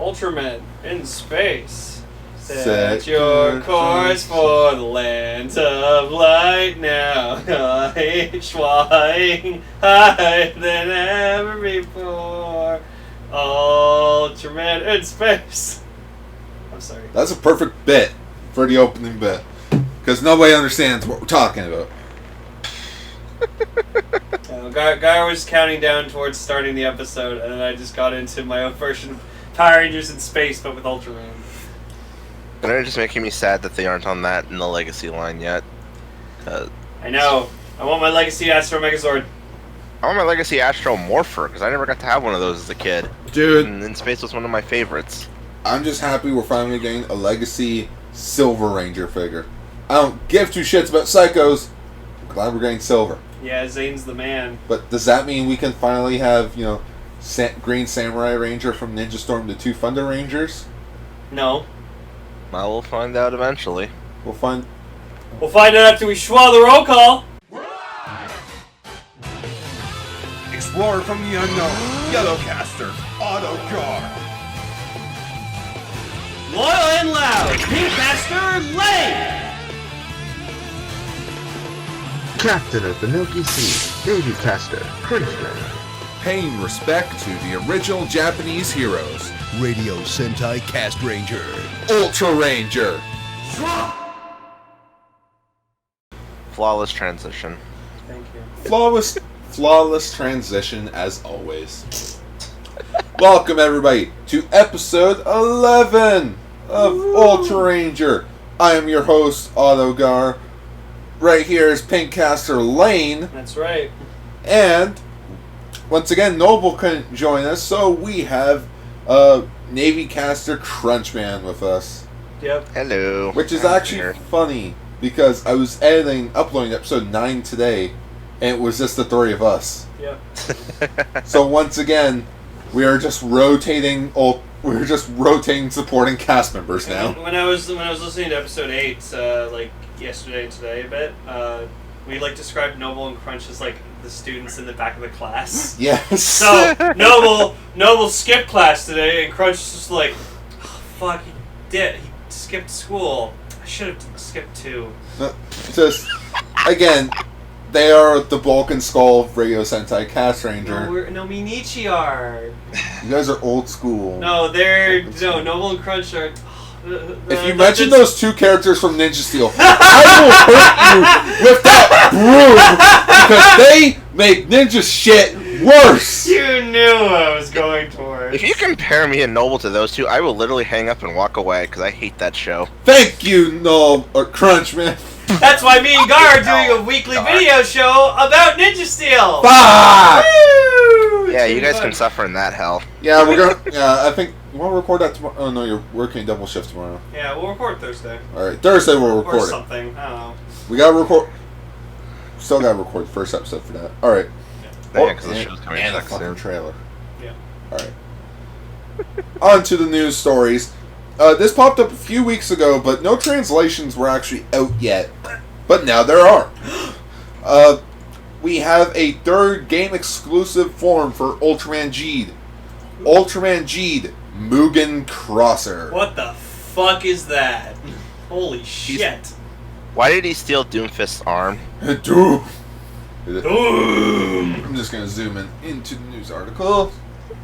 Ultraman in space. Set your course for the land of light now. Flying higher than ever before. Ultraman in space. I'm sorry. That's a perfect bit for the opening bit. Because nobody understands what we're talking about. Gar was counting down towards starting the episode, and then I just got into my own version of Power Rangers in space, but with Ultraman. And it's just making me sad that they aren't on that in the Legacy line yet. I know. I want my Legacy Astro Megazord. I want my Legacy Astro Morpher, because I never got to have one of those as a kid. Dude. And in space was one of my favorites. I'm just happy we're finally getting a Legacy Silver Ranger figure. I don't give two shits about Psychos. I'm glad we're getting Silver. Yeah, Zane's the man. But does that mean we can finally have, Green Samurai Ranger from Ninja Storm to 2 Thunder Rangers? No. Well, we'll find out eventually. We'll find out after we schwa the roll call. Explorer from the unknown, Yellowcaster, Autocar. Loyal and loud, Pinkcaster Lane. Captain of the Milky Sea, Navy Caster, Princeman. Paying respect to the original Japanese heroes. Radio Sentai Castranger. Ultraranger. Flawless transition. Thank you. Flawless transition as always. Welcome everybody to episode 11 of Ultraranger. I am your host, Autogar. Right here is Pinkcaster Lane. That's right. And once again, Noble couldn't join us, so we have Navy Caster Crunchman with us. Yep. Hello. Which is I'm actually here. funny because I was uploading episode 9 today, and it was just the 3 of us. Yep. So once again, we are just rotating. We're just rotating supporting cast members now. When I was listening to episode 8, yesterday and today a bit, we described Noble and Crunch as the students in the back of the class. Yes. So Noble skipped class today, and Crunch was just like, oh, fuck, he skipped school. I should have skipped too. Just again, they are the bulk and skull of Radio Sentai Castranger. No, Minichi are. You guys are old school. No, Noble and Crunch are. If you mention those 2 characters from Ninja Steel, I will hurt you with that broom because they make ninja shit worse. You knew I was going towards. If you compare me and Noble to those 2, I will literally hang up and walk away because I hate that show. Thank you, Crunch, man. That's why me and Gar are doing a weekly video show about Ninja Steel. Fuck! Woo! Yeah, you guys can suffer in that hell. Yeah, we're gonna. Yeah, I think you want to record that tomorrow. Oh no, you're working double shift tomorrow. Yeah, we'll record Thursday. All right, Thursday we'll Or record it. something. I don't know. We gotta record. Still gotta record the first episode for that. All right. Yeah, because the show's coming and a back fucking soon. trailer. Yeah. All right. On to the news stories. This popped up a few weeks ago, but no translations were actually out yet. But now there are. We have a 3rd game exclusive form for Ultraman Geed. Ultraman Geed, Mugen Crosser. What the fuck is that? Holy shit. Why did he steal Doomfist's arm? Doom. Boom. I'm just gonna zoom into the news article.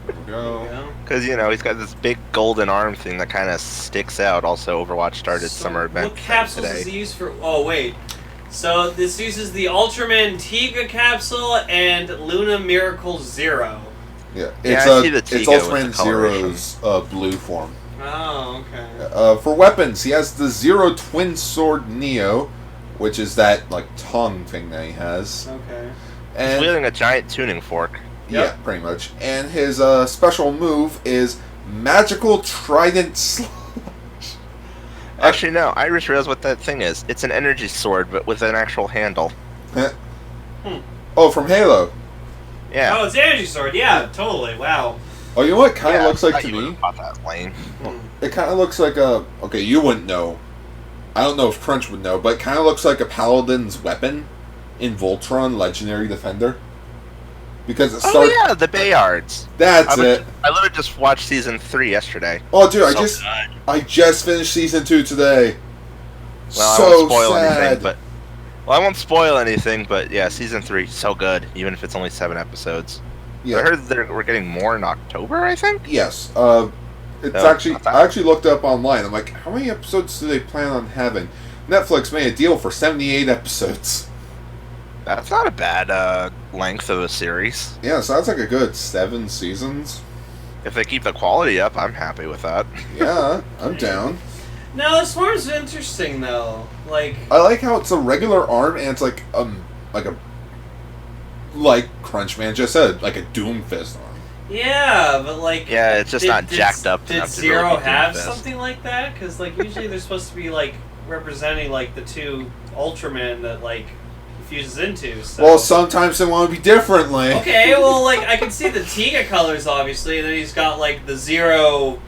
There we go. Because, he's got this big golden arm thing that kind of sticks out. Also, Overwatch started summer event What capsules today. is he used for? Oh, wait. So, this uses the Ultraman Tiga capsule and Luna Miracle Zero. Yeah, Yeah, it's I see the it's Tiga with Ultraman the coloration. Zero's blue form. Oh, okay. For weapons, he has the Zero Twin Sword Neo, which is that tongue thing that he has. Okay. He's And wielding a giant tuning fork. yeah, pretty much. And his special move is Magical Trident Slash. Actually, no. I just realized what that thing is. It's an energy sword, but with an actual handle. Oh, from Halo. Yeah. Oh, it's an energy sword. Yeah, totally. Wow. Oh, you know what it kind of Yeah, looks I like thought to you me? would've caught that, Lane. It kind of looks like a... Okay, you wouldn't know. I don't know if Crunch would know, but it kind of looks like a Paladin's weapon in Voltron Legendary Defender. because it Oh started. yeah, the Bayards. That's it. I literally just watched season 3 yesterday. Oh, dude, So I just finished season 2 today. Well, So I won't spoil sad. anything, but I won't spoil anything. But yeah, season 3 so good, even if it's only 7 episodes. Yeah. I heard that we're getting more in October. I think. Yes. It's No, actually not that. I actually looked up online. I'm like, how many episodes do they plan on having? Netflix made a deal for 78 episodes. That's not a bad length of a series. Yeah, sounds like a good 7 seasons. If they keep the quality up, I'm happy with that. Yeah, I'm down. No, this one's interesting though. Like, I like how it's a regular arm and it's like Crunchman just said, like a Doomfist arm. yeah, but like, Yeah, it's just not jacked up Did enough to Zero really be have Doomfist. something like that? Because like usually they're supposed to be like representing like the two Ultraman that like he fuses into. So. Well, sometimes they want to be differently. Okay, well, like I can see the Tiga colors obviously, and then he's got like the Zero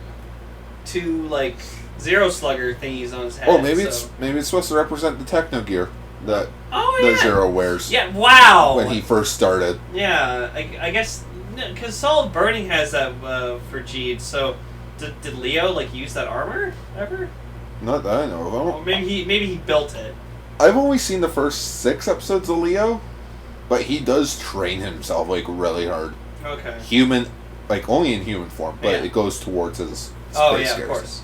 Slugger thingies on his head. Well, maybe so. it's supposed to represent the techno gear that Oh yeah. Zero wears. Yeah. Wow. When he first started. Yeah, I guess because Solid Burning has that for Jeed. So did Leo like use that armor ever? Not that I know of. Or maybe he built it. I've only seen the first 6 episodes of Leo, but he does train himself like really hard. Okay. Human, like only in human form, but Yeah. it goes towards his. Oh space yeah, gears. of course.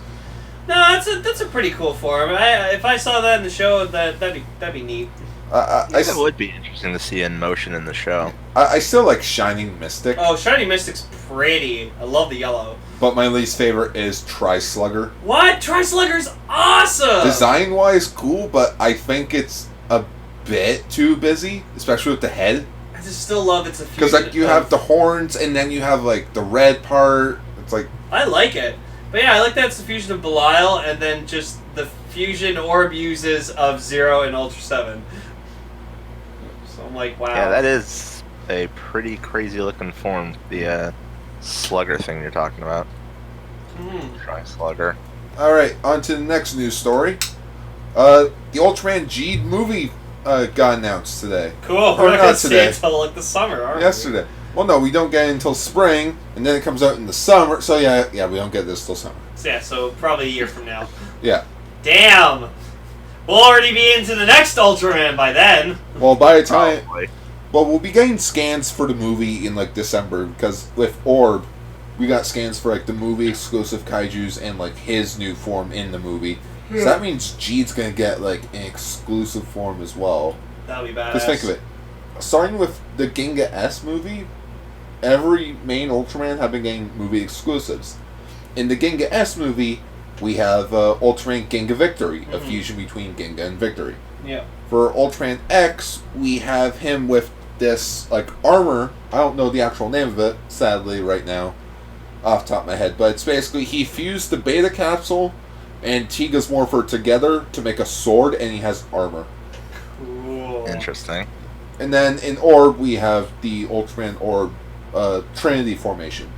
No, that's a pretty cool form. If I saw that in the show, that'd be neat. It would be interesting to see in motion in the show. I still like Shining Mystic, Oh, Shiny Mystic's pretty. I love the yellow. but my least favorite is Tri-Slugger. What? Tri-Slugger's awesome! Design-wise, cool, but I think it's a bit too busy, especially with the head. I just still love its Because like you have the horns, and then you have like the red part. It's like I like it. But yeah, I like that it's the fusion of Belial and then just the fusion orb uses of Zero and Ultra 7. So I'm like, wow. Yeah, that is a pretty crazy looking form. The slugger thing you're talking about. Try slugger. all right. On to the next news story. The Ultraman G movie got announced today. Cool. Or We're not not going to see today. it until like the summer, are Yesterday. Well, no, we don't get it until spring, and then it comes out in the summer. So yeah, we don't get this till summer. we? Yeah, so probably a year from now. Yeah. Damn! We'll already be into the next Ultraman by then. Well, by the time, Probably. well, we'll be getting scans for the movie in like December because with Orb, we got scans for like the movie exclusive kaiju's and like his new form in the movie. So that means Jeed's gonna get like an exclusive form as well. That would be badass. Just think of it. Starting with the Ginga S movie, every main Ultraman have been getting movie exclusives. In the Ginga S movie, we have Ultraman Ginga Victory, a fusion between Ginga and Victory. Yeah. For Ultraman X, we have him with this like armor. I don't know the actual name of it, sadly, right now, off the top of my head. But it's basically he fused the Beta Capsule and Tiga's Morpher together to make a sword, and he has armor. Cool. Interesting. And then in Orb, we have the Ultraman Orb Trinity formation,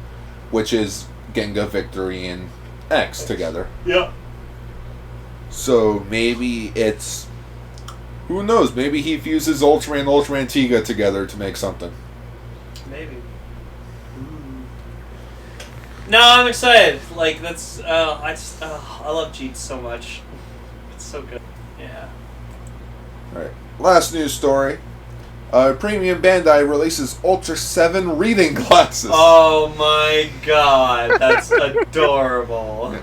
which is Genga, Victory, and X together. Yeah. So maybe it's... Who knows? Maybe he fuses Ultraman and Ultraman Tiga together to make something. Maybe. No, I'm excited. Like that's I love Jeet so much. It's so good. Yeah. Alright. Last news story. Premium Bandai releases Ultra 7 reading glasses. Oh my god, that's adorable.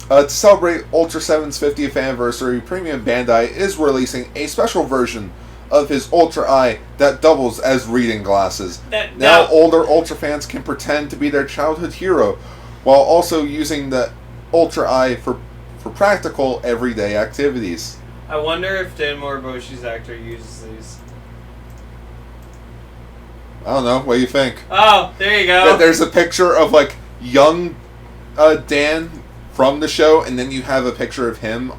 To celebrate Ultra 7's 50th anniversary, Premium Bandai is releasing a special version of his Ultra Eye that doubles as reading glasses. Now older Ultra fans can pretend to be their childhood hero, while also using the Ultra Eye for practical everyday activities. I wonder if Dan Moriboshi's actor uses these. I don't know. What do you think? Oh, there you go. There's a picture of like young Dan from the show, and then you have a picture of him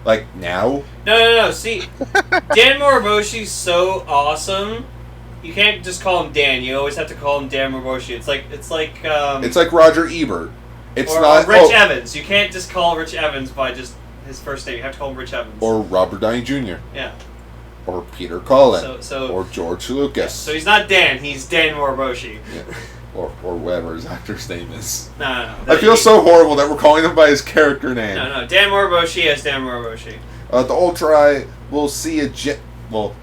like now. No. See, Dan Moriboshi's so awesome. You can't just call him Dan. You always have to call him Dan Moriboshi. It's like Roger Ebert. It's or not Rich Evans. You can't just call Rich Evans by just his first name. You have to call him Rich Evans. or Robert Downey Jr. Yeah. or Peter Cullen, So or George Lucas. So he's not Dan. He's Dan Moriboshi. Yeah. Or whatever his actor's name is. No. I feel so horrible that we're calling him by his character name. No. Dan Moriboshi as Dan Moriboshi. The Ultra Eye will see a general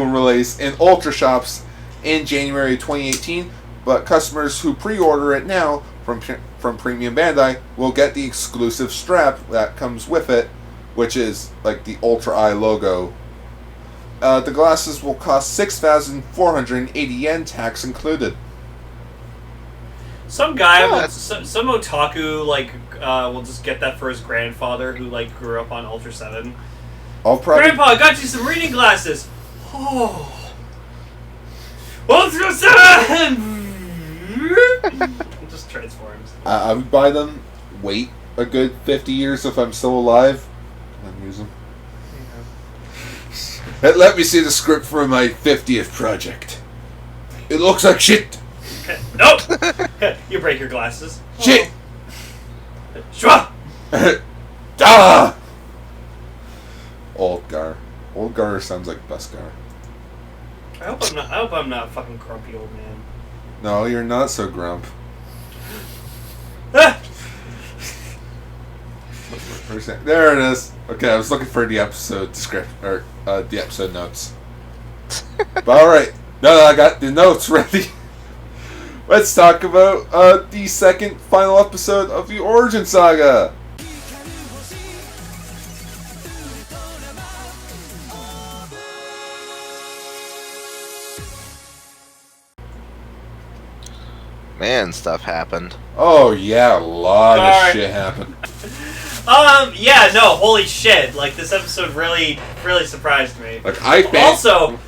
release in Ultra Shops in January 2018, but customers who pre-order it now from Premium Bandai will get the exclusive strap that comes with it, which is like the Ultra Eye logo. The glasses will cost 6,480 yen, tax included. Some guy, some otaku, will just get that for his grandfather who, grew up on Ultra 7. Grandpa, I got you some reading glasses! Oh! Ultra 7! Just transforms. I would buy them, wait a good 50 years if I'm still alive, and then use them. Let me see the script for my 50th project. It looks like shit. Nope. You break your glasses. Shit. Shwa. Ah. Old Gar sounds like Buskar. I hope I'm not a fucking grumpy old man. No, you're not so grump. Ah! There it is. Okay, I was looking for the episode description or the episode notes. But all right, now that I got the notes ready, let's talk about the second final episode of the Origin Saga. Man, stuff happened. Oh yeah, a lot of shit happened. Yeah, no, holy shit! This episode really surprised me. Also,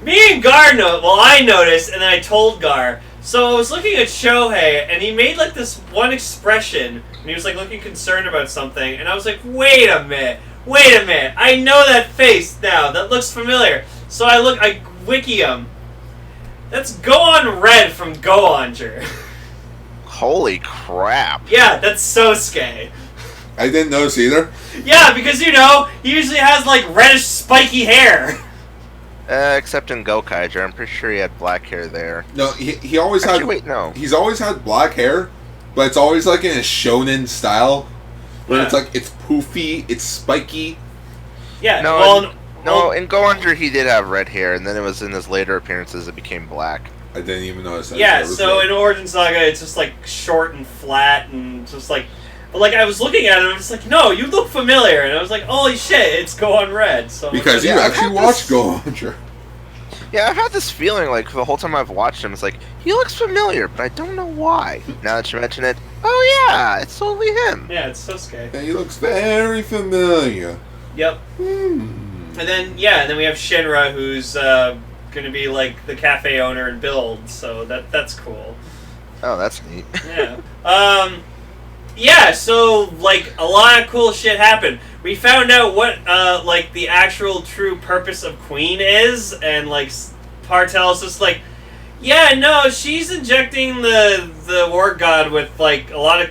me and Gar I noticed, and then I told Gar. So I was looking at Shohei, and he made this one expression, and he was looking concerned about something, and I was like, wait a minute, I know that face now, that looks familiar. So I wiki him. That's Gohan Red from Gohanger. Holy crap. Yeah, that's Sosuke. I didn't notice either. Yeah, because, he usually has, reddish spiky hair. Except in Gokaiger, I'm pretty sure he had black hair there. No, he always had... Wait, no. He's always had black hair, but it's always, in a shonen style. Where it's, it's poofy, it's spiky. Yeah, in Gohanger he did have red hair, and then it was in his later appearances it became black. I didn't even notice that. Yeah, so in Origin Saga, it's just, short and flat, and just, But, I was looking at it, and I was like, no, you look familiar. And I was like, holy shit, it's Gohan Red. So because you actually watched Gohanger. Yeah, I've had this feeling, the whole time I've watched him, it's he looks familiar, but I don't know why. Now that you mention it, oh yeah, it's totally him. Yeah, it's Sosuke. Yeah, he looks very familiar. Yep. And then we have Shinra, who's going to be, the cafe owner and build, so that's cool. Oh, that's neat. Yeah. Yeah, so, a lot of cool shit happened. We found out what, the actual true purpose of Queen is, and, Partel's just yeah, no, she's injecting the War God with, a lot of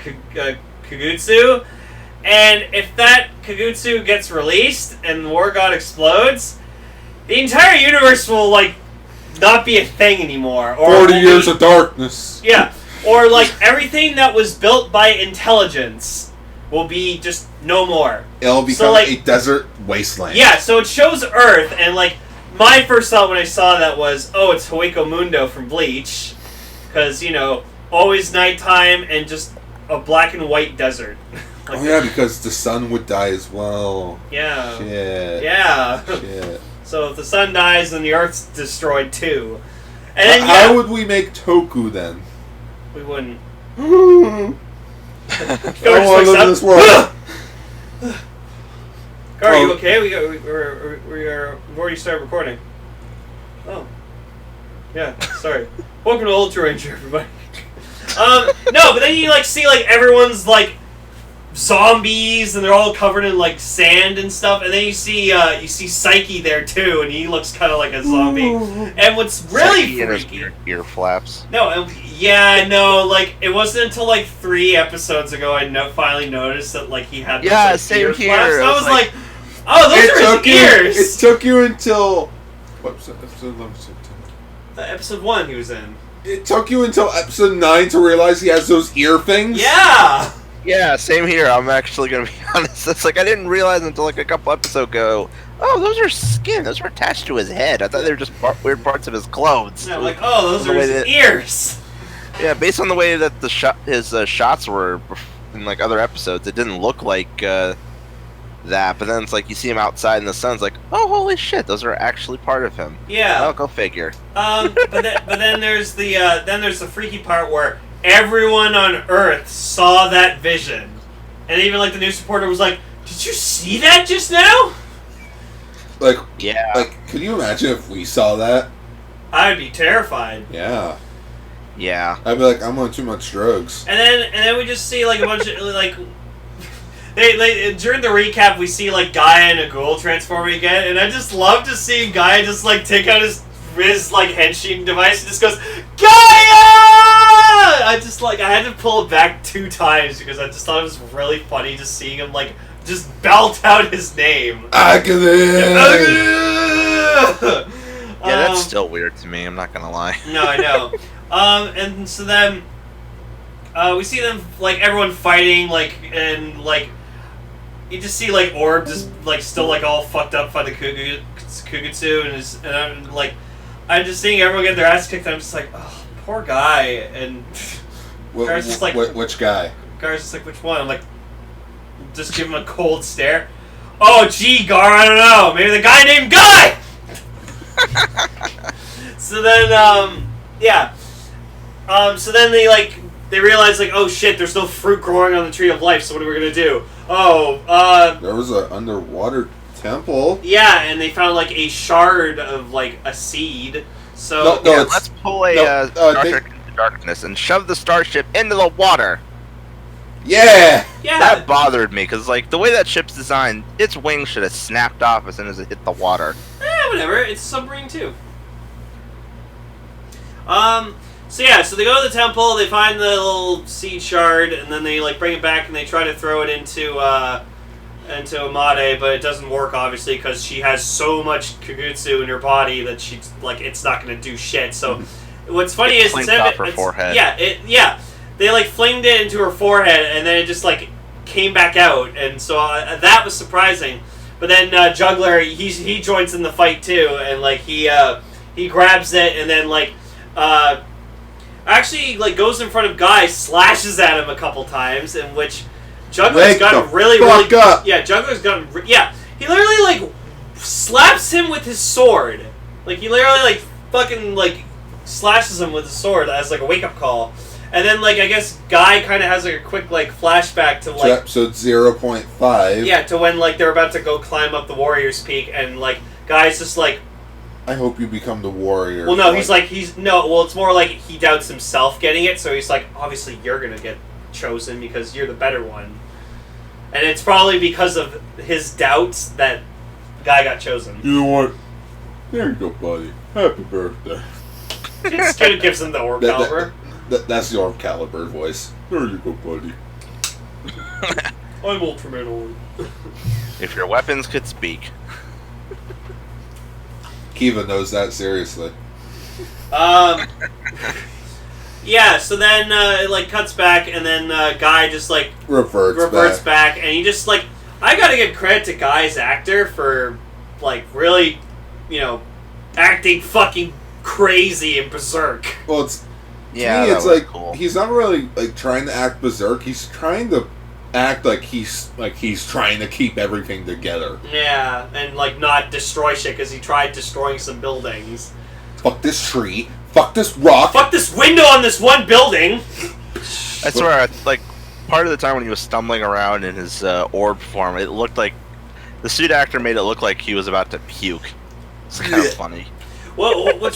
Kagutsu, and if that Kagutsu gets released and the War God explodes, the entire universe will, not be a thing anymore. Or 40 years of darkness. Yeah. Or, everything that was built by intelligence will be just no more. It'll become a desert wasteland. Yeah, so it shows Earth, and, my first thought when I saw that was, oh, it's Hueco Mundo from Bleach. Because, always nighttime and just a black and white desert. Oh, yeah, because the sun would die as well. Yeah. Shit. Yeah. Shit. So if the sun dies, then the Earth's destroyed, too. And then, how would we make Toku, then? We wouldn't. I want to live in this world. Gar, are you okay? We've already started recording. Oh. Yeah, sorry. Welcome to Ultraranger, everybody. No, but then you, see, everyone's, zombies, and they're all covered in, sand and stuff, and then you see Psyche there, too, and he looks kind of like a zombie. And what's really freaky... ear flaps. No, yeah, no, it wasn't until, 3 episodes ago I finally noticed that, he had yeah, those, same ear here. flaps. I was like, Oh, those are his ears! It took you until... What episode 1 he was in. It took you until episode 9 to realize he has those ear things? Yeah! Yeah, same here. I'm actually gonna be honest. It's like I didn't realize until like a couple episodes ago. Oh, those are skin. Those were attached to his head. I thought they were just weird parts of his clothes. Yeah, like, oh, those are his ears! Yeah, based on the way that his shots were in like other episodes, it didn't look like that. But then it's like you see him outside in the sun. It's like, oh, holy shit, those are actually part of him. Yeah. Well, go figure. But then there's the freaky part where everyone on Earth saw that vision, and even like the news reporter was like, "Did you see that just now?" Yeah. Like, could you imagine if we saw that? I'd be terrified. Yeah. Yeah. I'd be like, I'm on too much drugs. And then we just see like a bunch of like. They during the recap we see like Gaia and a ghoul transforming again, and I just love to see Gaia just like take out his like henching device and just goes Gaia! I had to pull it back 2 times because I just thought it was really funny just seeing him like just belt out his name. Agony! Yeah, that's still weird to me. I'm not gonna lie. No, I know. And so then we see them like everyone fighting like and like. You just see like Orb just like still like all fucked up by the Kugutsu I'm just seeing everyone get their ass kicked and I'm just like, oh, poor guy. And Gar's just like, which guy? Gar's just like, which one? I'm like, just give him a cold stare. Oh gee, Gar, I don't know, maybe the guy named Guy. So then so then they realize like, oh shit, there's no fruit growing on the tree of life, so what are we gonna do? There was an underwater temple. Yeah, and they found like a shard of like a seed. So let's pull a Star Trek into darkness and shove the starship into the water. Yeah. That bothered me because like the way that ship's designed, its wings should have snapped off as soon as it hit the water. Whatever. It's a submarine too. So they go to the temple, they find the little seed shard, and then they like bring it back and they try to throw it into Amade, but it doesn't work obviously because she has so much Kugutsu in her body that she's like it's not going to do shit. So what's funny is instead of her forehead. They like flinged it into her forehead and then it just like came back out, and so that was surprising. But then Juggler he joins in the fight too, and like he grabs it and then like. Actually, like goes in front of Guy, slashes at him a couple times, in which Juggler's gotten really. Yeah, Juggler's gotten. Yeah, he literally like slaps him with his sword. Like he literally like fucking like slashes him with his sword as like a wake up call, and then like I guess Guy kind of has like a quick like flashback to like episode 0.5. Yeah, to when like they're about to go climb up the Warrior's Peak, and like Guy's just like. I hope you become the warrior. Well, no, it's more like he doubts himself getting it, so he's like, obviously you're gonna get chosen because you're the better one. And it's probably because of his doubts that Guy got chosen. You know what? There you go, buddy. Happy birthday. It kind of gives him the Orb Caliber. That's the Orb Caliber voice. There you go, buddy. I'm Ultraman Orb. If your weapons could speak. Kiva knows that seriously. Yeah, so then it like cuts back, and then Guy just like reverts back, and he just like I gotta give credit to Guy's actor for like really, acting fucking crazy and berserk. Well, to me, it's like cool. He's not really like trying to act berserk. He's trying to act like he's trying to keep everything together. Yeah, and like not destroy shit because he tried destroying some buildings. Fuck this tree. Fuck this rock. Fuck this window on this one building. I swear, like part of the time when he was stumbling around in his orb form, it looked like the suit actor made it look like he was about to puke. It's kind of funny. Well, a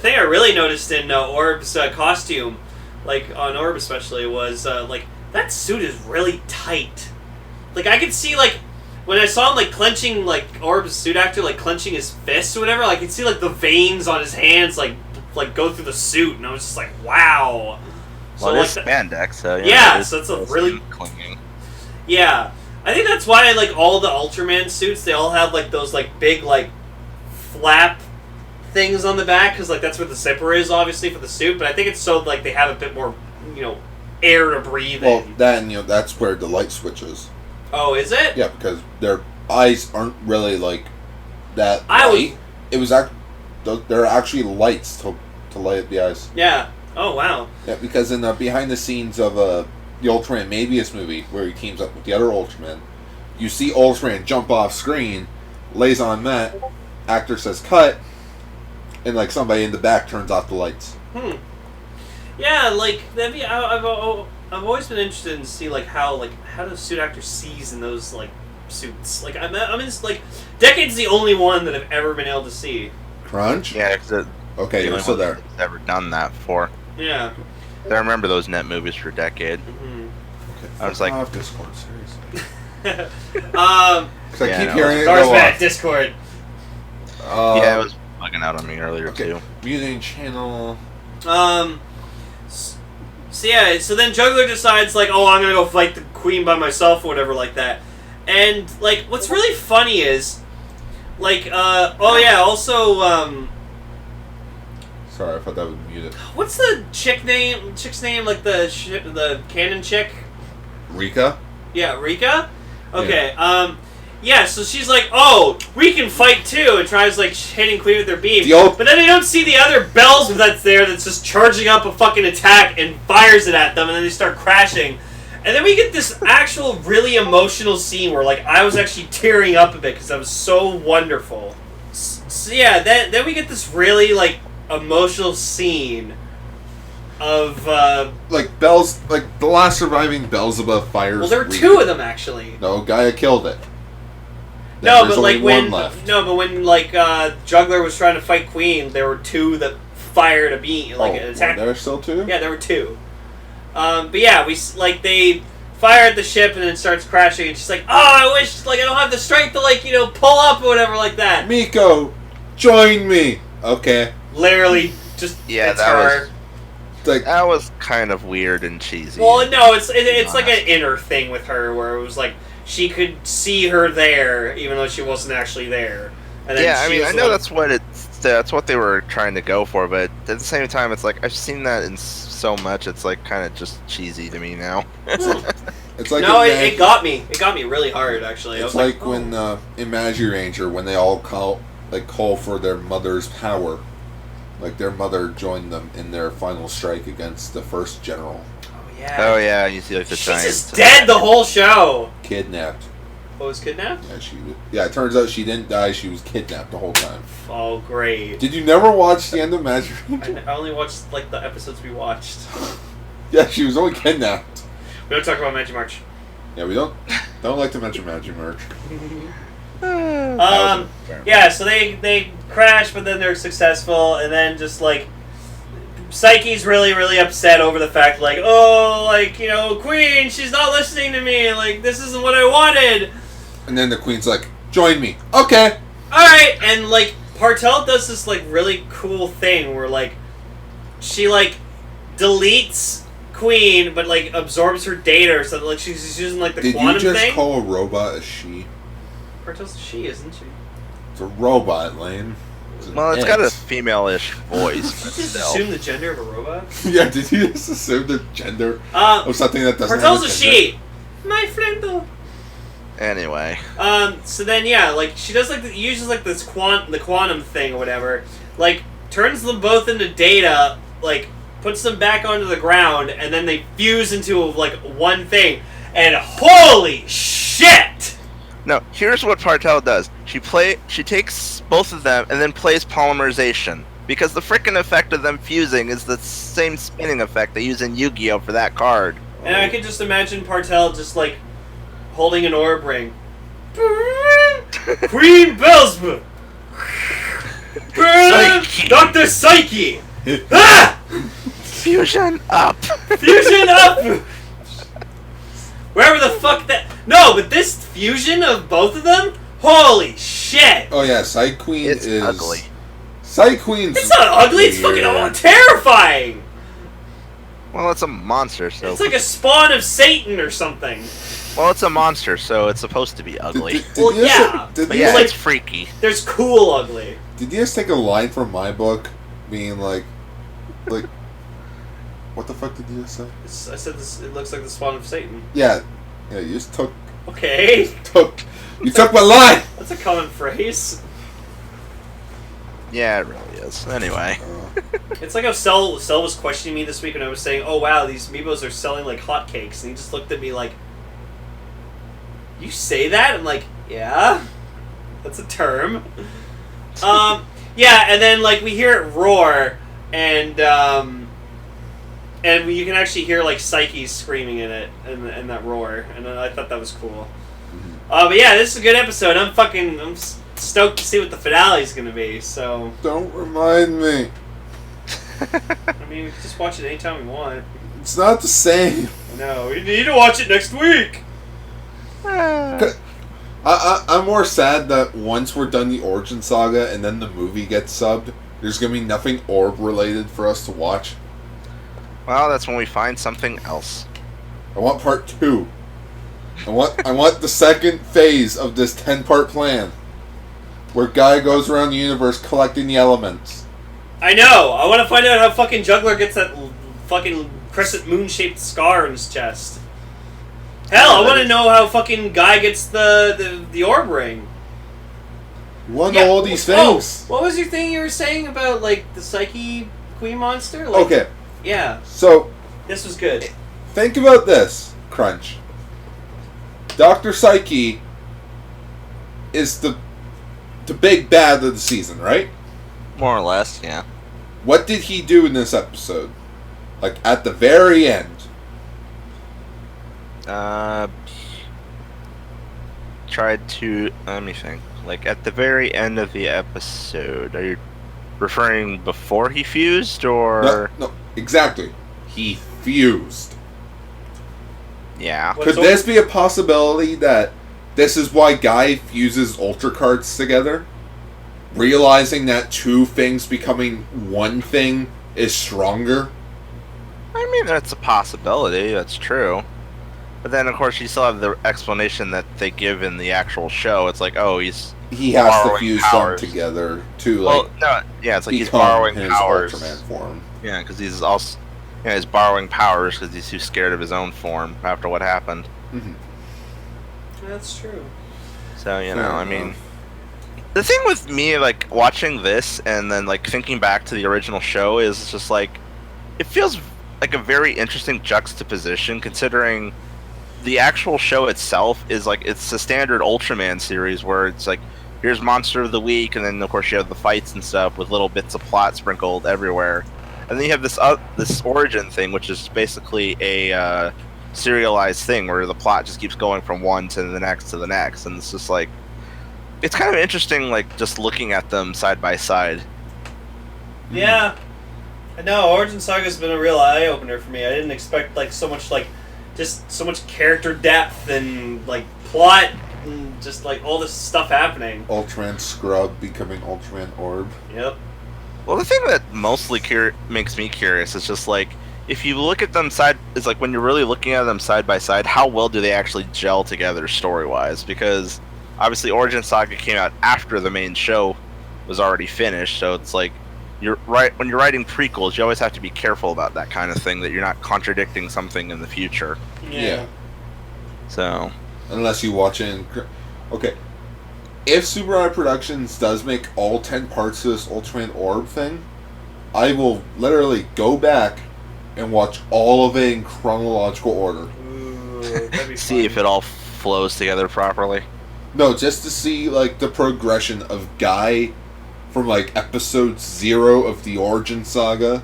thing I really noticed in Orb's costume. Like, on Orb especially, was, like, that suit is really tight. Like, I could see, like, when I saw him, like, clenching, like, Orb's suit actor, like, clenching his fists or whatever, like, I could see, like, the veins on his hands, like go through the suit, and I was just like, wow. Well, So, it's like, spandex, so, yeah, so it's a really... clinging. Yeah. I think that's why like all the Ultraman suits, they all have like those like big like flap things on the back, because like that's what the zipper is obviously for the suit. But I think it's so like they have a bit more air to breathe in. Well, that and that's where the light switch is. Oh, is it? Yeah, because their eyes aren't really like that light. They're actually lights to light up the eyes. Yeah. Oh wow. Yeah, because in the behind the scenes of the Ultraman Mabius movie, where he teams up with the other Ultraman, you see Ultraman jump off screen, lays on mat, actor says cut, and like somebody in the back turns off the lights. Yeah, like that'd be. I've always been interested in see like how the suit actor sees in those like suits. Like I'm in like Decade's the only one that I've ever been able to see. Crunch? Yeah, because okay, you're still there. Never done that before. Yeah. I remember those net movies for Decade. Okay, I was like, off Discord, seriously. I keep hearing it Darth go Matt off. Discord. yeah, it was bugging out on me earlier too. Muting channel. So then Juggler decides like, oh, I'm gonna go fight the Queen by myself or whatever like that. And like, what's really funny is, like, Sorry, I thought that was muted. what's the chick's name? Like the canon chick? Rika? Yeah, Rika? Okay, yeah, so she's like, oh, we can fight too, and tries like hitting Queen with her beam. But then they don't see the other bells that's there that's just charging up a fucking attack and fires it at them, and then they start crashing. And then we get this actual really emotional scene where like I was actually tearing up a bit because that was so wonderful. So yeah, then we get this really like emotional scene of like Bells, like the last surviving Beelzebub fires. well, there were two of them actually. No, Gaia killed it. No, There's but like only when one left. Juggler was trying to fight Queen, there were two that fired a beam, like an attack. There were still two? Yeah, there were two. But yeah, they fire at the ship and then it starts crashing, and she's like, "Oh, I wish I don't have the strength to pull up or whatever like that." Miko, join me. Okay. Literally, just Yeah, that was kind of weird and cheesy. Well, no, it's like an inner thing with her where it was like she could see her there even though she wasn't actually there. And then I know that's what they were trying to go for, but at the same time, it's like I've seen that in so much. It's like kind of just cheesy to me now. It's like it got me. It got me really hard actually. It's like when in Magiranger when they all call for their mother's power. Like their mother joined them in their final strike against the first general. Oh yeah, you see like the She's giant. just dead the whole show. Kidnapped. Oh, was kidnapped? Yeah, it turns out she didn't die. She was kidnapped the whole time. Oh, great. Did you never watch the end of Magiranger? I only watched like the episodes we watched. Yeah, she was only kidnapped. We don't talk about Magic March. Yeah, we don't like to mention Magic March. Yeah, so they crash, but then they're successful, and then just like Psyche's really, really upset over the fact, like, oh, like, Queen, she's not listening to me, like, this isn't what I wanted. And then the Queen's like, join me. Okay. Alright, and like Partel does this like really cool thing where like she like deletes Queen, but like absorbs her data or something. Like she's using like the quantum thing. Did you just call a robot a she? Partel's a she, isn't she? It's a robot, Lane. Well, it's got a female-ish voice. Did you just assume the gender of a robot? Yeah, did you just assume the gender of something that doesn't Partel's have a she! My friend though. Anyway. So then yeah, like she does like uses like this the quantum thing or whatever, like turns them both into data, like puts them back onto the ground, and then they fuse into like one thing, and holy shit! No, here's what Partel does. She takes both of them and then plays polymerization. Because the frickin' effect of them fusing is the same spinning effect they use in Yu-Gi-Oh! For that card. And I could just imagine Partel just like holding an orb ring. Queen Beelzebub! Dr. Psyche! Ah! Fusion up! Fusion up! Wherever the fuck that... No, but this fusion of both of them? Holy shit! Oh yeah, Psy Queen is is... ugly. Psy Queen's... It's not ugly, it's fucking terrifying! Well, it's a monster, so... It's like a spawn of Satan or something. Well, it's a monster, so it's supposed to be ugly. Well, yeah. But yeah, it's freaky. There's cool ugly. Did you just take a line from my book, being like, what the fuck did you just say? I said this. It looks like the spawn of Satan. Yeah, you just took. Okay. You took my line. That's a common phrase. Yeah, it really is. Anyway. It's like how Cell was questioning me this week when I was saying, "Oh wow, these Amiibos are selling like hotcakes," and he just looked at me like, "You say that?" I'm like, "Yeah, that's a term." Yeah, and then like we hear it roar, and you can actually hear like Psyche screaming in it, and that roar, and I thought that was cool. But yeah, this is a good episode. I'm stoked to see what the finale is gonna be. So don't remind me. I mean, we can just watch it anytime we want. It's not the same. No, we need to watch it next week. I'm more sad that once we're done the Origin Saga and then the movie gets subbed, there's gonna be nothing Orb related for us to watch. Well, that's when we find something else. I want part 2. I want the second phase of this 10-part plan, where Guy goes around the universe collecting the elements. I know. I want to find out how fucking Juggler gets that fucking crescent moon-shaped scar in his chest. Hell, I want to know how fucking Guy gets the orb ring. You want to know all these things. What was your thing you were saying about, like, the Psyche Queen monster? Like, okay. Yeah. So... This was good. Think about this, Crunch. Dr. Psyche is the big bad of the season, right? More or less, yeah. What did he do in this episode? Like, at the very end. Tried to... Let me think. Like, at the very end of the episode, are you referring before he fused, or... No, exactly. He fused. Yeah. Could this be a possibility that this is why Guy fuses Ultra cards together? Realizing that two things becoming one thing is stronger? I mean, that's a possibility. That's true. But then, of course, you still have the explanation that they give in the actual show. It's like, oh, he has to fuse powers them together to, well, like, no, yeah, it's like he's borrowing his powers. Ultraman form. Yeah, because he's also, yeah, he's borrowing powers because he's too scared of his own form after what happened. Mm-hmm. That's true. So, I mean, the thing with me, like, watching this and then, like, thinking back to the original show is just, like, it feels like a very interesting juxtaposition considering the actual show itself is, like, it's a standard Ultraman series where it's, like, here's Monster of the Week, and then, of course, you have the fights and stuff with little bits of plot sprinkled everywhere. And then you have this origin thing, which is basically a serialized thing where the plot just keeps going from one to the next to the next. And it's just, like, it's kind of interesting, like, just looking at them side by side. Yeah. No, Origin Saga's been a real eye-opener for me. I didn't expect, like, so much character depth and, like, plot and just, like, all this stuff happening. Ultraman Scrub becoming Ultraman Orb. Yep. Well, the thing that mostly makes me curious is just, like, if you look at them it's like when you're really looking at them side by side, how well do they actually gel together story-wise? Because obviously Origin Saga came out after the main show was already finished, so it's like when you're writing prequels, you always have to be careful about that kind of thing, that you're not contradicting something in the future. Yeah. So unless you watch it in... Okay. If Super Eye Productions does make all 10 parts of this Ultraman Orb thing, I will literally go back and watch all of it in chronological order. Ooh, that'd be see if it all flows together properly. No, just to see, like, the progression of Guy from, like, episode 0 of the Origin Saga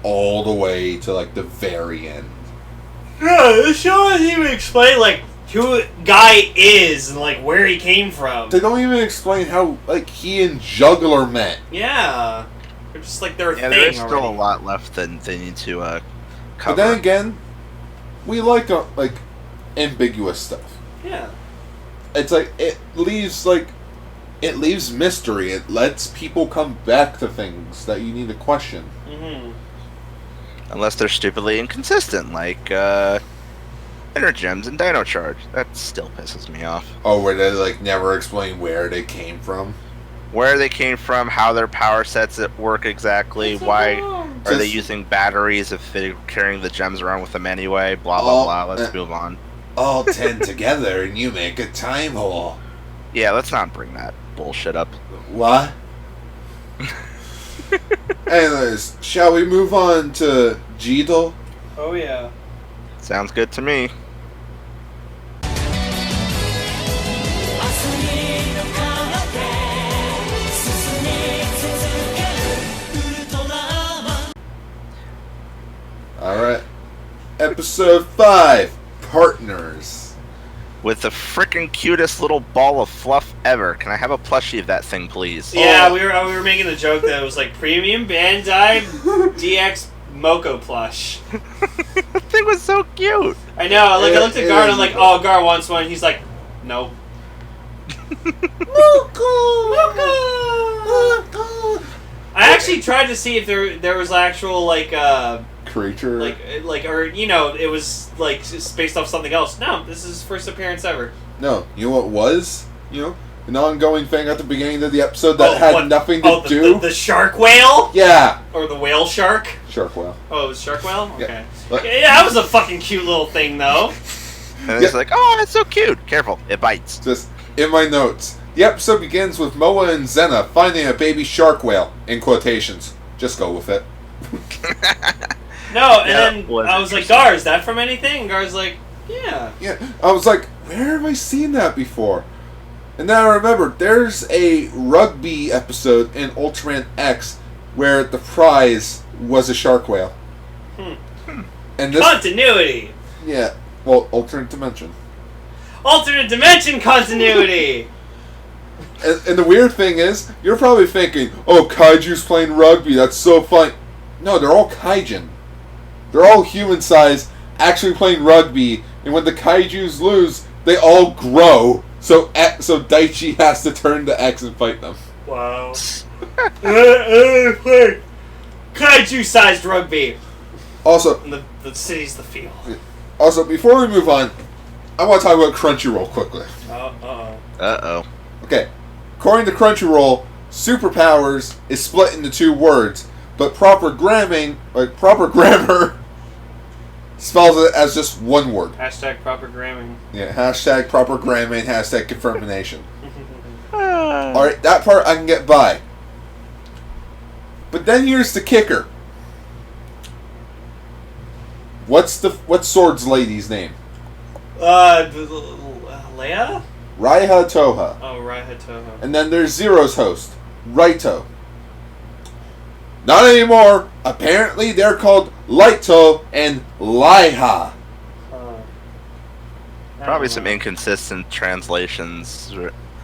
all the way to, like, the very end. Yeah, the show doesn't even explain, like, who Guy is and, like, where he came from. They don't even explain how, like, he and Juggler met. Yeah. They're just, like, their thing there's already. still a lot left that they need to cover. But then again, we like ambiguous stuff. Yeah. It's like, it leaves mystery. It lets people come back to things that you need to question. Mm-hmm. Unless they're stupidly inconsistent, like Energems and Dino Charge. That still pisses me off. Oh, where they like never explain where they came from? Where they came from, how their power sets work exactly, why are they using batteries if they're carrying the gems around with them anyway, blah blah blah. Let's move on. All 10 together and you make a time hole. Yeah, let's not bring that bullshit up. What? Anyways, shall we move on to Jidal? Oh yeah. Sounds good to me. Alright. Episode 5, Partners. With the frickin' cutest little ball of fluff ever. Can I have a plushie of that thing, please? Yeah, we were making the joke that it was like premium Bandai DX Moko plush. The thing was so cute. I know. Like I looked at Gar and I'm like, oh, Gar wants one. He's like, nope. I actually tried to see if there was actual like creature, like or you know it was like just based off something else. No, this is his first appearance ever. No, you know what was? You know, an ongoing thing at the beginning of the episode that had nothing to do. The shark whale? Yeah. Or the whale shark? Shark whale. Oh, it was shark whale? Okay. Yeah, yeah, that was a fucking cute little thing though. And it's like, oh, that's so cute. Careful, it bites. Just in my notes. The episode begins with Moa and Zena finding a baby shark whale, in quotations. Just go with it. No, and then I was like, Gar, is that from anything? And Gar's like, yeah. Yeah, I was like, where have I seen that before? And then I remembered, there's a rugby episode in Ultraman X where the prize was a shark whale. And this, continuity! Yeah, well, alternate dimension. Alternate dimension continuity! And the weird thing is, you're probably thinking, oh, Kaiju's playing rugby, that's so fun. No, they're all Kaijin. They're all human-sized, actually playing rugby, and when the Kaijus lose, they all grow, so Daichi has to turn to X and fight them. Wow. Kaiju-sized rugby! Also, And the city's the field. Also, before we move on, I want to talk about Crunchyroll quickly. Uh-oh. Okay, according to Crunchyroll, superpowers is split into 2 words, but proper grammar spells it as just 1 word. Hashtag proper gramming. Yeah, hashtag proper gramming, hashtag confirmation. Alright, that part I can get by. But then here's the kicker. What's Sword's lady's name? Leia? Raiha Toha. Oh, Raiha Toha. And then there's Zero's host, Raito. Not anymore. Apparently they're called Laito and Laiha. Probably some inconsistent translations.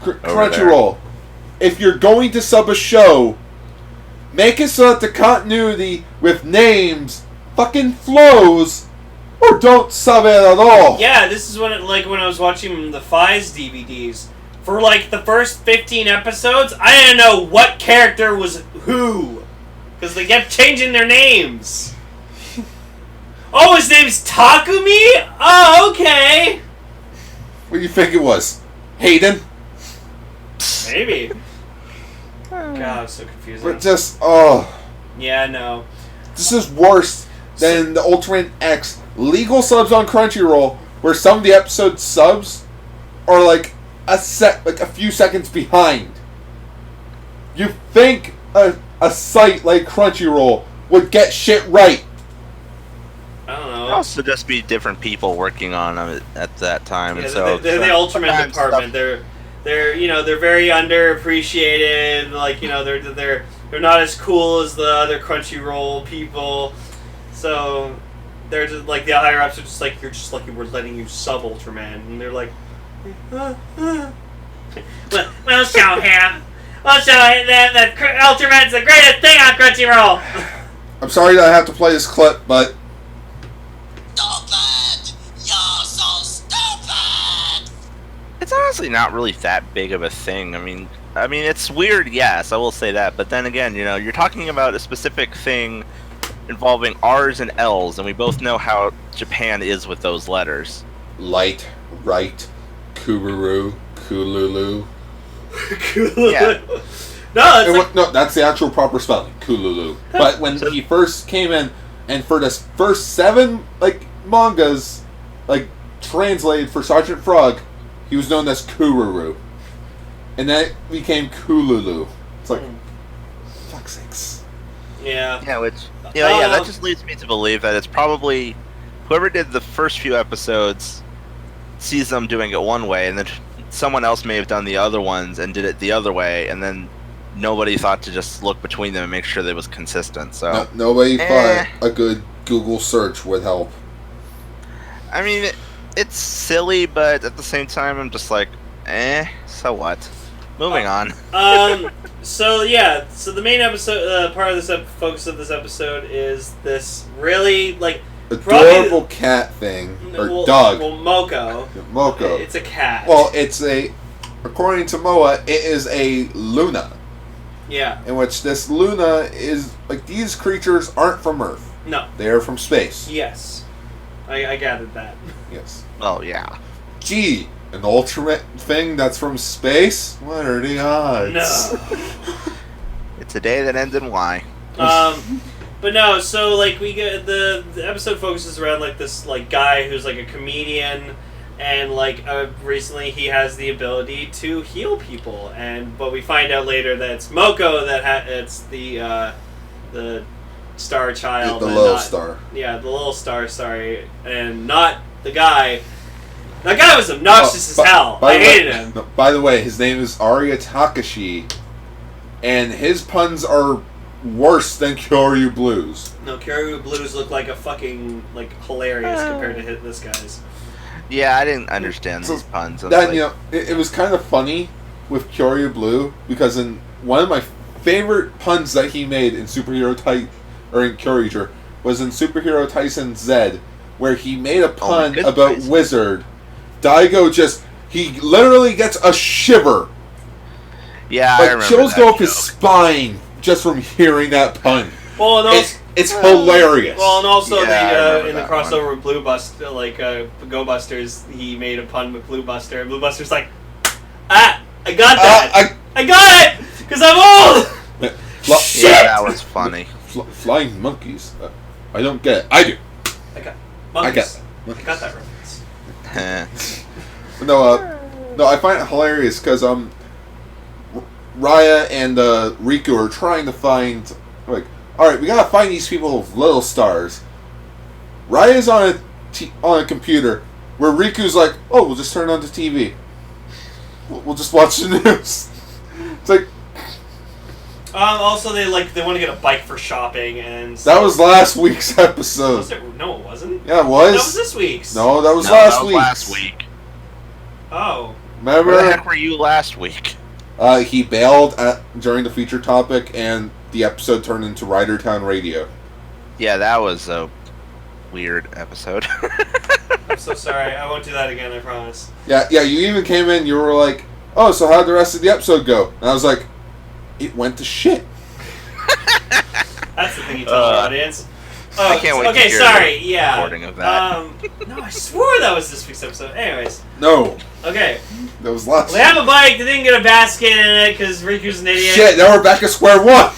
Crunchyroll, if you're going to sub a show, make it so that the continuity with names fucking flows, or don't sub it at all. Yeah, this is when when I was watching the Fies DVDs. For like the first 15 episodes, I didn't know what character was who. Because they kept changing their names. Oh, his name's Takumi? Oh, okay. What do you think it was? Hayden? Maybe. God, it's so confusing. But just, Yeah, no. this is worse than the Ultraman X legal subs on Crunchyroll, where some of the episode subs are like a few seconds behind. You think a site like Crunchyroll would get shit right? I don't know. It'd also just be different people working on it at that time, Yeah, and so they're the Ultraman department. They're very underappreciated. Like they're not as cool as the other Crunchyroll people. So they're just like the higher ups are just like, you're just lucky we're letting you sub Ultraman, and they're like, we'll show him. We'll show him that Ultraman's the greatest thing on Crunchyroll. I'm sorry that I have to play this clip, but Stupid! You're so stupid! it's honestly not really that big of a thing. I mean, it's weird, yes, I will say that. But then again, you're talking about a specific thing involving R's and L's, and we both know how Japan is with those letters. light, right, Kururu, Kululu. Yeah. No, that's the actual proper spelling, Kululu. But when he first came in, and for the first 7 mangas, translated for Sergeant Frog, he was known as Kururu, and then it became Kululu. It's like, fuck's sakes. Yeah. Yeah, which that just leads me to believe that it's probably whoever did the first few episodes sees them doing it one way, and then someone else may have done the other ones and did it the other way, and then nobody thought to just look between them and make sure that it was consistent. So nobody thought a good Google search would help. I mean, it's silly, but at the same time, I'm just like, so what? Moving on. So the main episode, part of this focus of this episode is this really adorable cat thing or dog. Well, Moko. Moko. It's a cat. Well, according to Moa, it is a Luna. Yeah. In which this Luna is these creatures aren't from Earth. No. They are from space. Yes. I gathered that. Yes. Oh yeah. Gee, an ultimate thing that's from space? What are the odds? No. It's a day that ends in Y. But no, so we get the episode focuses around this guy who's a comedian, and recently he has the ability to heal people, but we find out later that it's Moko it's the star child, the little star. Yeah, the little star. Sorry, and not the guy. That guy was obnoxious as hell. I hated him. No, by the way, his name is Arya Takashi, and his puns are worse than Kyoryu Blues. No, Kyoryu Blues look like a fucking hilarious compared to this guy's. Yeah, I didn't understand these puns. It was kind of funny with Kyoryu Blue because in one of my favorite puns that he made in in Kyoryuger was in Superhero Tyson Z, where he made a pun about Wizard. Daigo he literally gets a shiver. Yeah, I remember chills that go up joke. his spine just from hearing that pun. Well, and it's hilarious. Well, and also in the that crossover with Blue Buster, Go Busters, he made a pun with Blue Buster, and Blue Buster's like, I got that! I got it! Because I'm old! Yeah, that was funny. Flying monkeys. I don't get it. I do. I got monkeys. I got that reference. No, I find it hilarious because Raya and Riku are trying to find alright, we gotta find these people with little stars. Raya's on a computer where Riku's like, oh, we'll just turn on the TV. We'll just watch the news. It's like. Also, they want to get a bike for shopping, and that was last week's episode. No, it wasn't. Yeah, it was. That was this week's. No, that was last week. Last week. Oh. Remember? Where the heck were you last week? He bailed during the feature topic, and the episode turned into Ridertown Radio. Yeah, that was a weird episode. I'm so sorry. I won't do that again, I promise. Yeah, you even came in, you were like, oh, so how'd the rest of the episode go? And I was like, it went to shit. That's the thing you tell the audience. Oh, I can't wait to hear the recording of that. No, I swore that was this week's episode. Anyways. No. Okay. That was last We have a bike. They didn't get a basket in it because Riku's an idiot. Shit, now we're back at square one.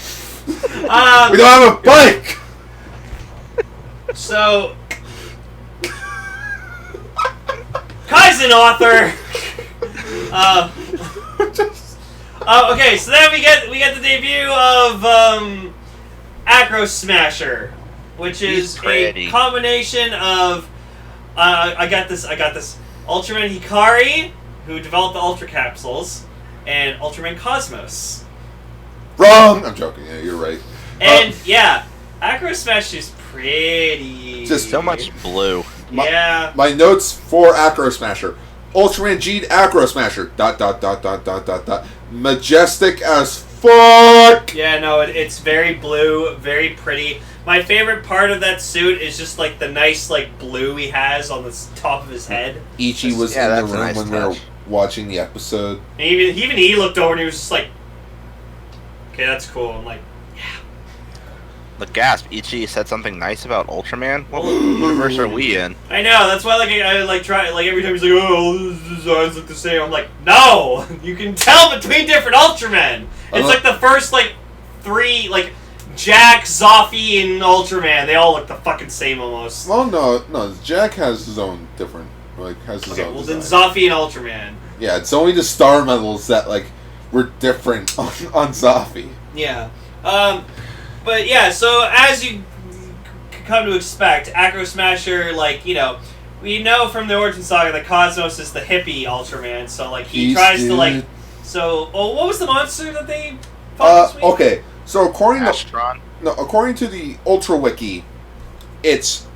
We don't have a bike. So, Kaizen author. Okay, so then we get the debut of Acro Smasher, which is a combination of I got this Ultraman Hikari, who developed the Ultra Capsules, and Ultraman Cosmos. Wrong. I'm joking. Yeah, you're right. And Acro Smasher is pretty. Just so much blue. My notes for Acro Smasher. Ultraman G'd Acro Smasher. ... Majestic as fuck. Yeah, no, it's very blue, very pretty. My favorite part of that suit is just the nice blue he has on the top of his head. Ichi was in the room when we were watching the episode. And even he looked over and he was just like, okay, that's cool. I'm like, yeah. the gasp. Ichi said something nice about Ultraman. What universe are we in? I know. That's why I like try like every time he's like, oh, these designs look the same. I'm like, no, you can tell between different Ultramen. It's like the first like 3 like Jack, Zoffi, and Ultraman. They all look the fucking same almost. Well, no. Jack has his own different has his own. Well, design. then Zoffi and Ultraman. Yeah, it's only the star medals that like were different on Zoffi. Yeah. But yeah, so as you come to expect, Acro Smasher, like, you know, we know from the Origin Saga that Cosmos is the hippie Ultraman, so, like, he tries to, like... So, what was the monster that they fought this week? Okay, so according to the Ultra Wiki, it's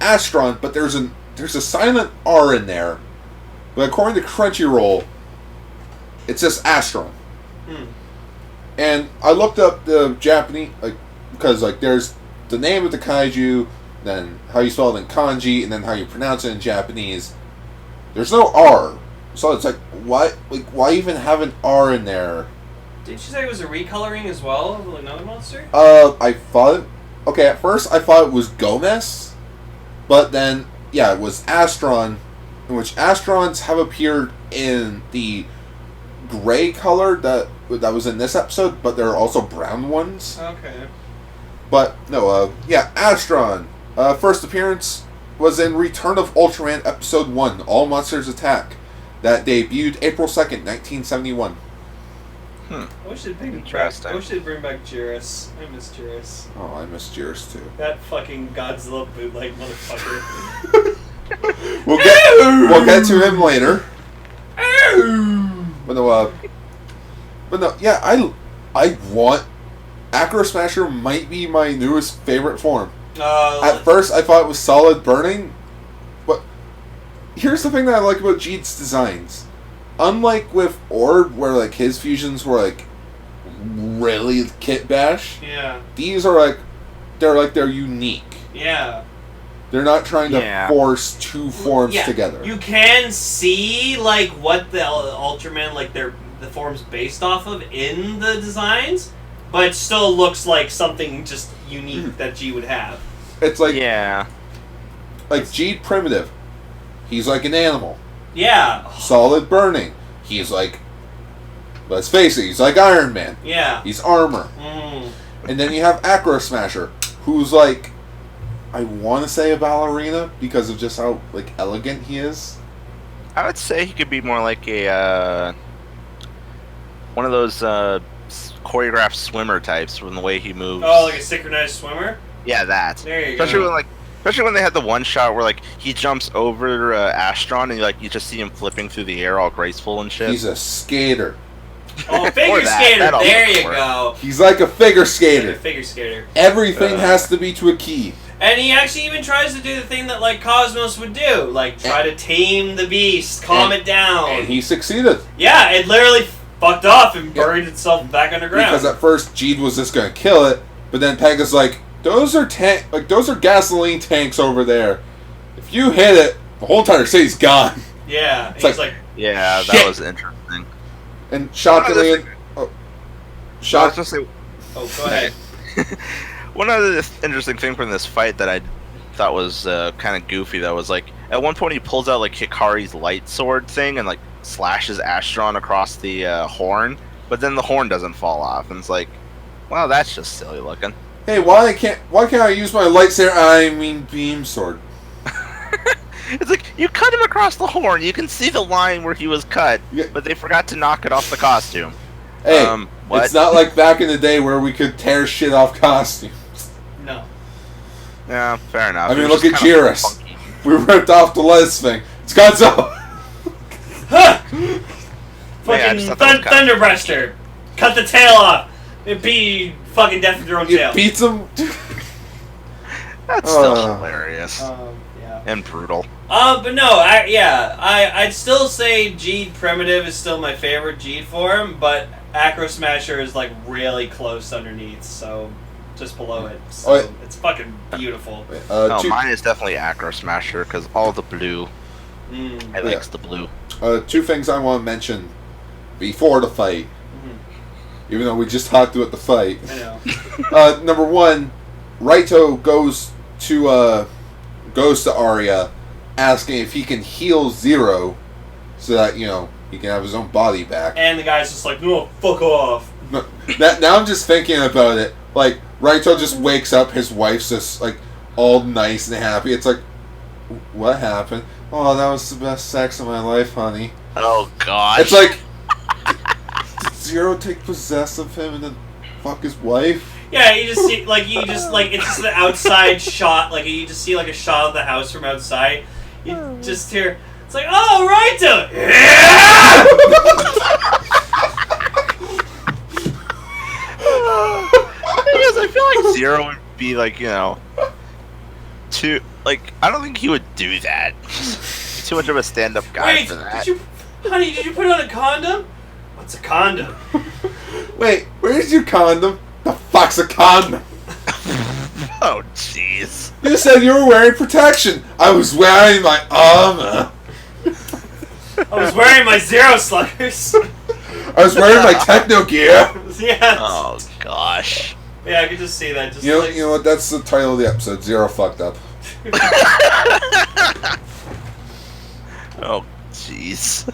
Astron, but there's a silent R in there. But according to Crunchyroll, it says Astron. And I looked up the Japanese, like, because, like, there's the name of the kaiju, then how you spell it in kanji, and then how you pronounce it in Japanese. There's no R. So it's like, why even have an R in there? Did you say it was a recoloring as well of another monster? I thought... Okay, at first I thought it was Gomez, but then, yeah, it was Astron, in which Astrons have appeared in the gray color that was in this episode, but there are also brown ones. Okay. But, no, yeah, Astron. First appearance was in Return of Ultraman Episode 1, All Monsters Attack, that debuted April 2nd, 1971. I wish they'd bring back Jiris. I miss Jiris. Oh, I miss Jiris too. That fucking Godzilla bootleg motherfucker. We'll get to him later. But no, yeah, I want... Acro Smasher might be my newest favorite form. At first, I thought it was solid burning, but here's the thing that I like about Jeed's designs. Unlike with Orb, where like his fusions were like really kit bash. Yeah. These are they're unique. Yeah. They're not trying to force two forms together. You can see like what the Ultraman like the form's based off of in the designs. But it still looks like something just unique that G would have. It's like... Yeah. Like, Jeed Primitive. He's like an animal. Yeah. Solid burning. He's like... Let's face it, he's like Iron Man. Yeah. He's armor. And then you have Acro Smasher, who's like... I want to say a ballerina because of just how, like, elegant he is. I would say he could be more like a... one of those... choreographed swimmer types from the way he moves. Oh, like a synchronized swimmer? Yeah, that. There you go. Especially when they had the one shot where like he jumps over Astron and like you just see him flipping through the air all graceful and shit. He's a skater. Oh, figure skater. There you go. He's like a figure skater. Figure skater. Everything has to be to a key. And he actually even tries to do the thing that like Cosmos would do, like try to tame the beast, calm it down. And he succeeded. Yeah, it literally fucked off and buried itself back underground. Because at first Jeed was just gonna kill it, but then Pega's like, those are gasoline tanks over there. If you hit it, the whole entire city's gone. Yeah, it's like yeah, shit. That was interesting. And shockingly, go ahead. One other interesting thing from this fight that I thought was kind of goofy, though, was like at one point he pulls out like Hikari's light sword thing and like slashes Astron across the horn, but then the horn doesn't fall off, and it's like, wow, that's just silly looking. Hey, why can't I use my lightsaber? Beam sword. It's like you cut him across the horn. You can see the line where he was cut, but they forgot to knock it off the costume. Hey, it's not like back in the day where we could tear shit off costumes. No. Yeah, fair enough. I mean, look at Jiris. We ripped off the Les thing. It's Godzilla. Fucking Thunderbreaster. Cut the tail off. It be fucking death with your own tail. Beats him. That's still hilarious. Yeah. And brutal. But no, I'd still say Jeed Primitive is still my favorite Jeed form, but Acro Smasher is like really close underneath, so just below it. So it's fucking beautiful. Mine is definitely Acro Smasher because all the blue. I likes the blue. Two things I want to mention before the fight, even though we just talked about the fight. I know. Number one, Raito goes to Arya, asking if he can heal Zero, so that he can have his own body back. And the guy's just like, no, fuck off. Now I'm just thinking about it. Like, Raito just wakes up, his wife's just like all nice and happy. It's like, what happened? Oh, that was the best sex of my life, honey. Oh gosh. It's like, did Zero take possession of him and then fuck his wife? Yeah, you just see, it's just an outside shot, you just see, a shot of the house from outside. You just hear, it's like, oh, Raito! Yeah! Because I feel like Zero would be, too, I don't think he would do that. He's too much of a stand-up guy for that. Honey, did you put on a condom? What's a condom? Wait, where's your condom? The fuck's a condom? Oh, jeez. You said you were wearing protection. I was wearing my armor. I was wearing my Zero Sluggers. I was wearing my techno gear. Yes. Oh, gosh. Yeah, I could just see that. Just you know what? That's the title of the episode. Zero fucked up. Oh, jeez.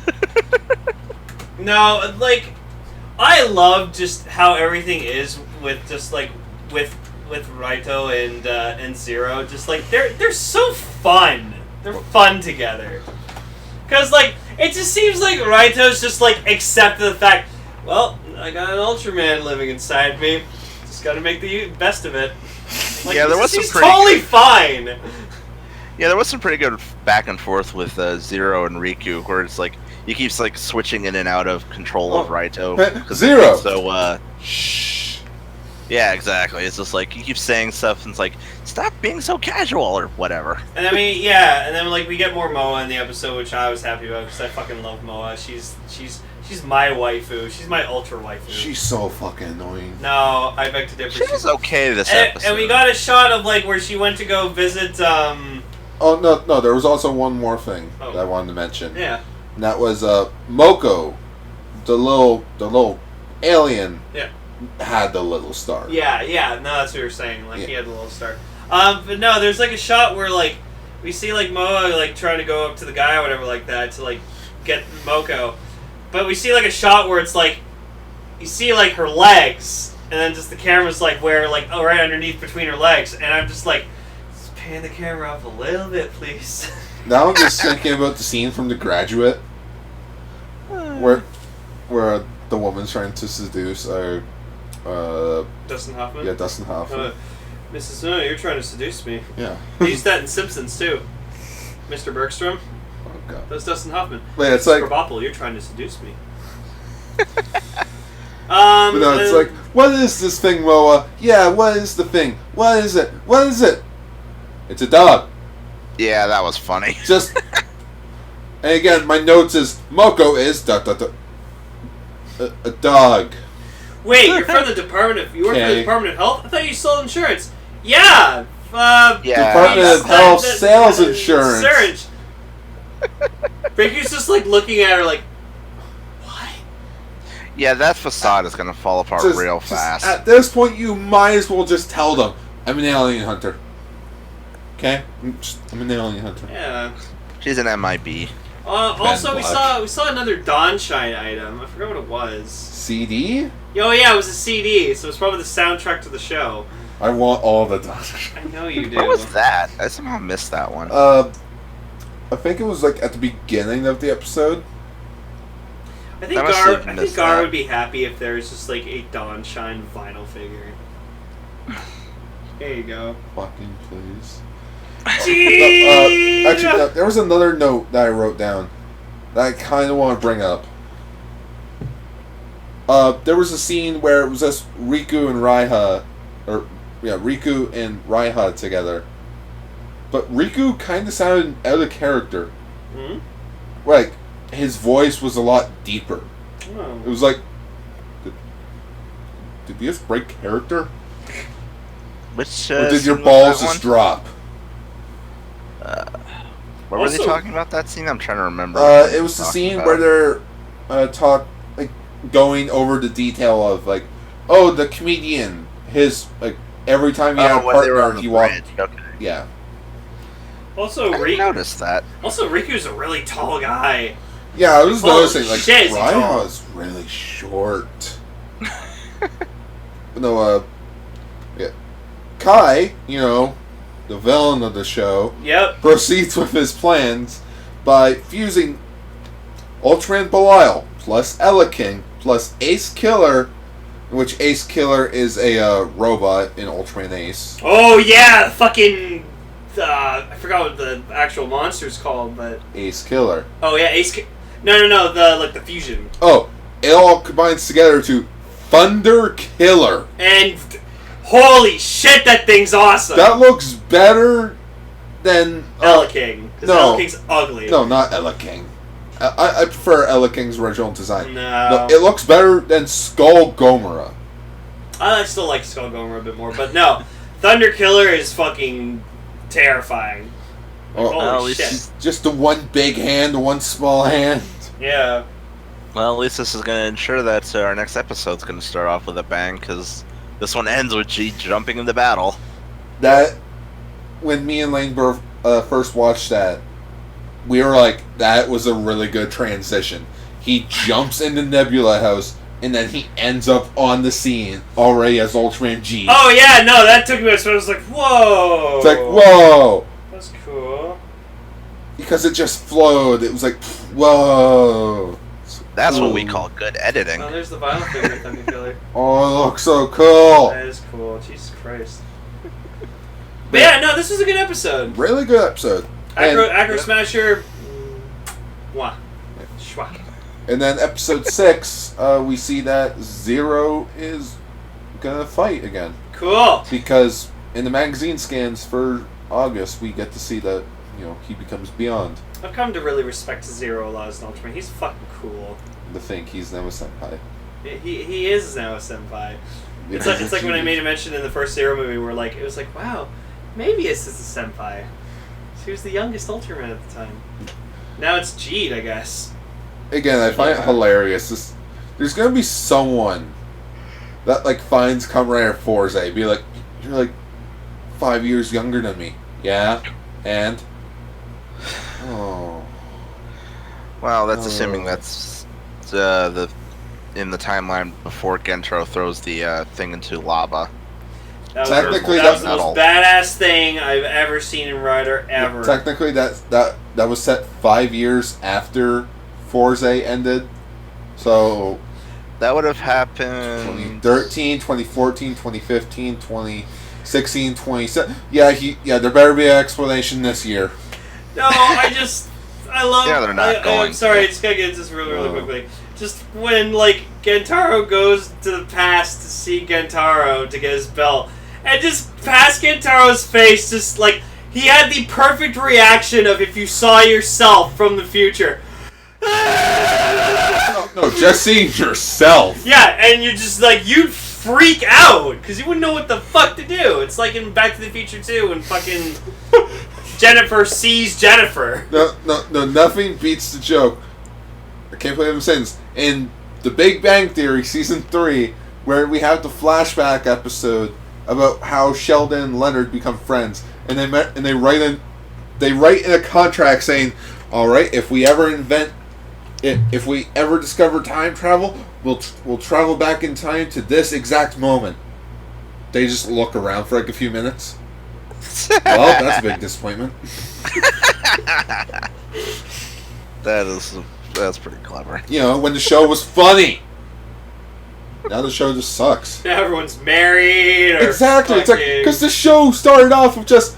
No, I love just how everything is with just with Raito and Zero. Just they're so fun. They're fun together. Cause it just seems like Raito's just accepted the fact. Well, I got an Ultraman living inside me. Just gotta make the best of it. Yeah, there was some he's pretty totally fine. Yeah, there was some pretty good back and forth with Zero and Riku, where it's he keeps switching in and out of control of Raito. Zero. So shh. Yeah, exactly. It's just he keeps saying stuff and it's stop being so casual or whatever. And I mean, yeah, and then we get more Moa in the episode, which I was happy about because I fucking love Moa. She's my waifu. She's my ultra waifu. She's so fucking annoying. No, I beg to differ. She was okay this episode. And we got a shot of where she went to go visit. Oh no! There was also one more thing that I wanted to mention. Yeah. And that was Moko, the little alien. Yeah. Had the little star. Yeah. No, that's what you're saying. He had the little star. But no, there's a shot where we see Moa trying to go up to the guy or whatever that to get Moko, but we see a shot where it's you see her legs and then just the camera's where right underneath between her legs, and I'm just just pan the camera up a little bit, please. Now I'm just thinking about the scene from The Graduate, where the woman's trying to seduce Dustin Hoffman. Yeah, Dustin Hoffman. Mrs. No, you're trying to seduce me. Yeah. He used that in Simpsons too. Mr. Bergstrom. Oh god. That's Dustin Hoffman. Wait, it's Krabappel, you're trying to seduce me. But no, it's what is this thing, Moa? Yeah, what is the thing? What is it? What is it? It's a dog. Yeah, that was funny. Just. And again, my notes is Moko is a dog. Wait, you're from the Department of... You work for the Department of Health? I thought you sold insurance. Yeah! Department of Health sales insurance. Riku's just looking at her what? Yeah, that facade is going to fall apart real fast. At this point, you might as well just tell them, I'm an alien hunter. Okay? I'm an alien hunter. Yeah. She's an MIB. Also, we saw another Dawnshine item. I forgot what it was. CD? Oh yeah, it was a CD, so it's probably the soundtrack to the show. I want all the Dawnshine. I know you do. What was that? I somehow missed that one. I think it was at the beginning of the episode. I think Gar would be happy if there was just a Dawnshine vinyl figure. There you go. Fucking please. Actually, there was another note that I wrote down that I kind of want to bring up. There was a scene where it was just Riku and Raiha together. But Riku kind of sounded out of character. Mm-hmm. His voice was a lot deeper. Oh. It was did you just break character? Which, or did your balls just drop? What were they talking about that scene? I'm trying to remember. It was the scene where they're going over the detail of the comedian, his every time he had a when they were on partner, the he walked. bridge. Okay. Yeah. Also, I didn't notice that. Also, Riku's a really tall guy. Yeah, I was Holy noticing, like, shit, is he tall? Raiha is really short. No, yeah. Kai, the villain of the show, Yep. proceeds with his plans by fusing Ultraman Belial plus King plus Ace Killer, which Ace Killer is a robot in Ultraman Ace. Oh yeah, fucking. I forgot what the actual monster's called, but Ace Killer. oh yeah, No, the fusion. Oh, it all combines together to Thunder Killer. And holy shit, that thing's awesome. That looks better than King. Because no. King's ugly. No, not King. I prefer King's original design. No. It looks better than Skull Gomora. I still like Skull Gomer a bit more, but no, Thunder Killer is fucking terrifying. Like, holy shit. Just the one big hand, the one small hand. Yeah. Well, at least this is going to ensure that our next episode's going to start off with a bang, because this one ends with G jumping into battle. That, when me and Lane first watched that, we were like, that was a really good transition. He jumps into Nebula House, and then he ends up on the scene already as Ultraman G. Oh yeah, no, that took me. So I was like, whoa. It's like, whoa. That's cool. Because it just flowed. It was like, whoa. That's what we call good editing. Oh, there's the vinyl figure Thunder Killer. Oh, it looks so cool. That is cool. Jesus Christ. But yeah, no, this was a good episode. Really good episode. Acro Smasher. Mwah. Schwa. And then episode 6, we see that Zero is gonna fight again. Cool. Because in the magazine scans for August, we get to see that, he becomes Beyond. I've come to really respect Zero a lot as an Ultraman. He's fucking cool. To think he's now a senpai. He is now a senpai. It's like when I made a mention in the first Zero movie where it was like, wow, Moebius is a senpai. He was the youngest Ultraman at the time. Now it's Jeed, I guess. Again, I find it hilarious. There's gonna be someone that finds Kamen Rider Forza, be like, you're 5 years younger than me. Yeah, and Well, that's assuming that's in the timeline before Gentaro throws the thing into lava. That was the most badass thing I've ever seen in Rider ever. Technically, that was set 5 years after Forza ended, so that would have happened 2013, 2014, 2015, 2016, 2017. Yeah, there better be an explanation this year. No, I love. Yeah, they're not going. I'm sorry, I just gotta get into this really quickly. Just when Gentaro goes to the past to see Gentaro to get his belt, and just past Gentaro's face, just he had the perfect reaction of if you saw yourself from the future. No, just seeing yourself. Yeah, and you're just you'd freak out because you wouldn't know what the fuck to do. It's like in Back to the Future 2 when fucking Jennifer sees Jennifer. No, nothing beats the joke. I can't believe I'm saying this. In The Big Bang Theory season 3, where we have the flashback episode about how Sheldon and Leonard become friends, and they write in a contract saying, all right, if we ever discover time travel, we'll travel back in time to this exact moment. They just look around for a few minutes. Well, that's a big disappointment. That's pretty clever. When the show was funny. Now the show just sucks. Now everyone's married. Exactly. It's because the show started off with just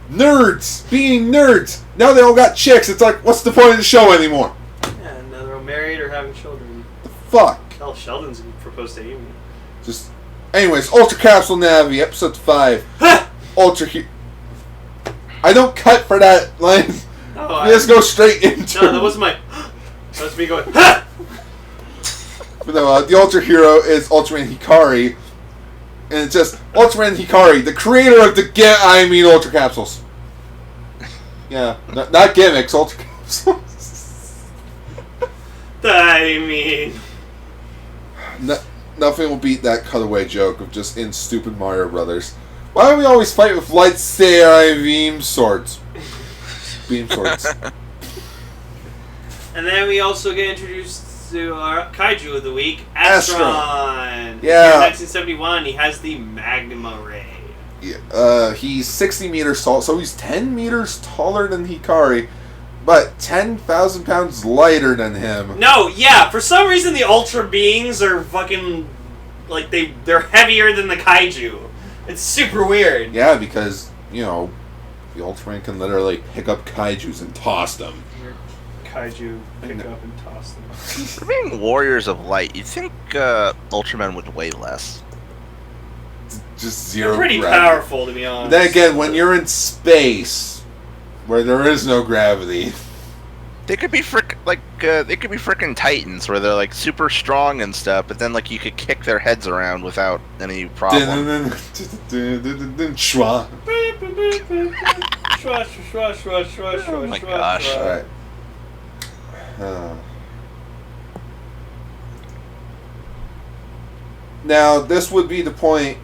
nerds being nerds. Now they all got chicks. It's what's the point of the show anymore? Yeah, now they're all married or having children. The fuck? Hell, Sheldon's proposed to Amy. Anyways, Ultra Capsule Navi, episode 5. Ultra. I don't cut for that line. No, you just go straight into. No, that wasn't my. That was me going. Ha! But no, the Ultra Hero is Ultraman Hikari, and it's just Ultraman Hikari, the creator of the Ultra Capsules. Yeah, not gimmicks, Ultra Capsules. Nothing will beat that cutaway joke of just in stupid Mario Brothers. Why do we always fight with lightsaber beam swords? Beam swords. And then we also get introduced to our kaiju of the week, Astron. Yeah. In 1971, he has the Magma Ray. Yeah, he's 60 meters tall, so he's 10 meters taller than Hikari, but 10,000 pounds lighter than him. No, yeah, for some reason the Ultra beings are fucking, like, they're heavier than the kaiju. It's super weird. Yeah, because, you know, the Ultraman can literally pick up kaijus and toss them. Kaiju pick up and toss them. For being warriors of light, you'd think Ultraman would weigh less. Just zero. They're pretty gravity. powerful, to be honest. Then again, when you're in space, where there is no gravity, They could be frickin' titans, where they're like super strong and stuff, but then like you could kick their heads around without any problem. Schwa. Oh my gosh! All right. Now, this would be the point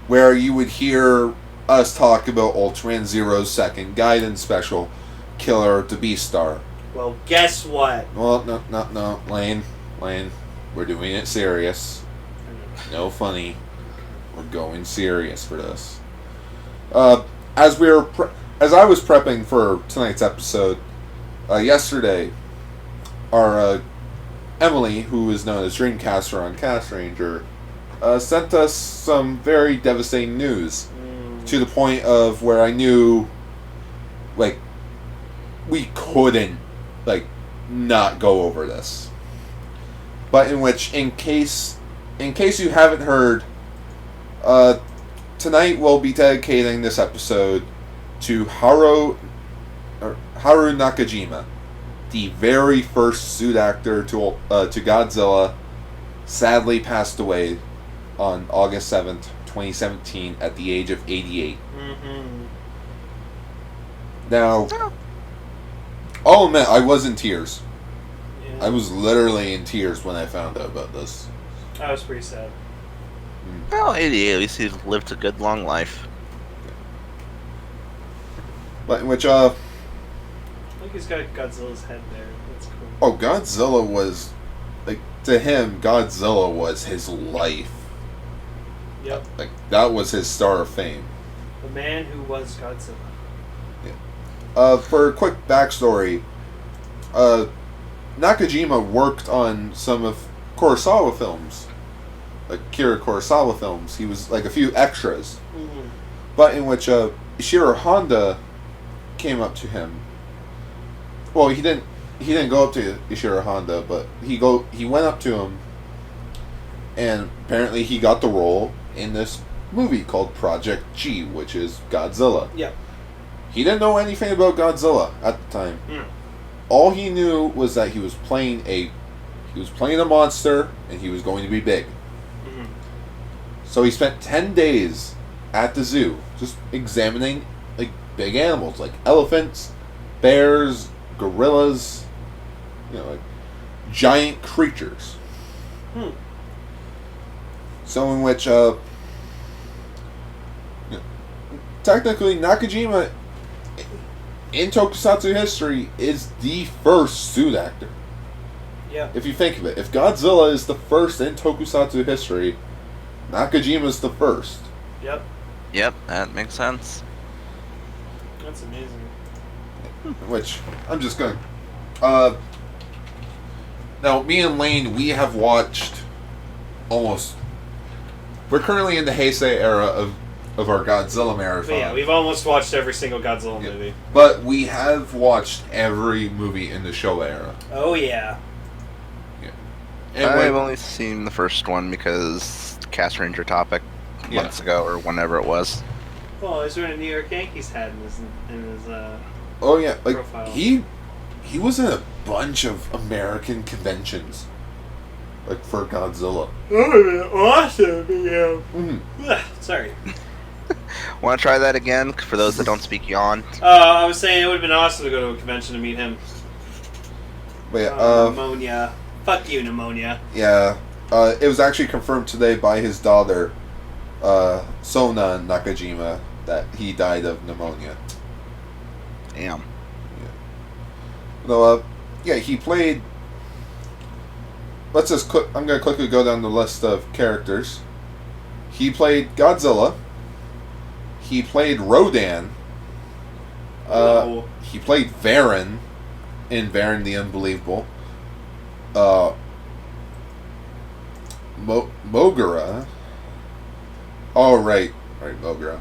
where you would hear us talk about Ultraman Zero's second Gaiden special, Killer to Beastar. Well, guess what? Well, no, Lane, we're doing it serious. No funny. We're going serious for this. As I was prepping for tonight's episode, yesterday, our Emily, who is known as Dreamcaster on Castranger, sent us some very devastating news to the point of where I knew, like, we couldn't, like, not go over this. But in case you haven't heard, tonight we'll be dedicating this episode to Haruo Nakajima, the very first suit actor to Godzilla, sadly passed away on August 7th, 2017, at the age of 88. Mm-hmm. Now, I'll admit, I was in tears. Yeah. I was literally in tears when I found out about this. That was pretty sad. Well, 88, at least he lived a good long life. But in which, I think he's got Godzilla's head there. That's cool. oh, Godzilla was, like, to him, Godzilla was his life. Yep. Like, that was his star of fame. The man who was Godzilla. For a quick backstory, Nakajima worked on some of Kurosawa films, like Kira Kurosawa films. He was like a few extras, but in which Ishiro Honda came up to him. Well, he didn't go up to Ishiro Honda, but he went up to him, and apparently he got the role in this movie called Project G, which is Godzilla. Yeah. He didn't know anything about Godzilla at the time. All he knew was that he was playing a monster, and he was going to be big. So he spent 10 days at the zoo, just examining like big animals, like elephants, bears, gorillas, like giant creatures. So in which, technically, Nakajima, in tokusatsu history, is the first suit actor. Yeah. If you think of it, if Godzilla is the first in tokusatsu history, Nakajima's the first. Yep. Yep, that makes sense. That's amazing. Which, I'm just going. Now, me and Lane, we have watched almost. We're currently in the Heisei era of our Godzilla marathon. But yeah, we've almost watched every single Godzilla movie. But we have watched every movie in the Showa era. Oh, yeah. And I've only seen the first one because Cast Ranger topic months ago or whenever it was. Well, he's wearing a New York Yankees hat in his oh yeah, like profile. he was in a bunch of American conventions, like for Godzilla. Oh, awesome! Yeah. Sorry. Want to try that again for those that don't speak yawn? I was saying it would have been awesome to go to a convention to meet him. But yeah, pneumonia. Fuck you, pneumonia. Yeah, it was actually confirmed today by his daughter Sona Nakajima, that he died of pneumonia. Damn. No, he played. Let's just. I'm gonna quickly go down the list of characters. He played Godzilla. He played Rodan. He played Varan in Varan the Unbelievable. Mogura. Oh, right, Mogura.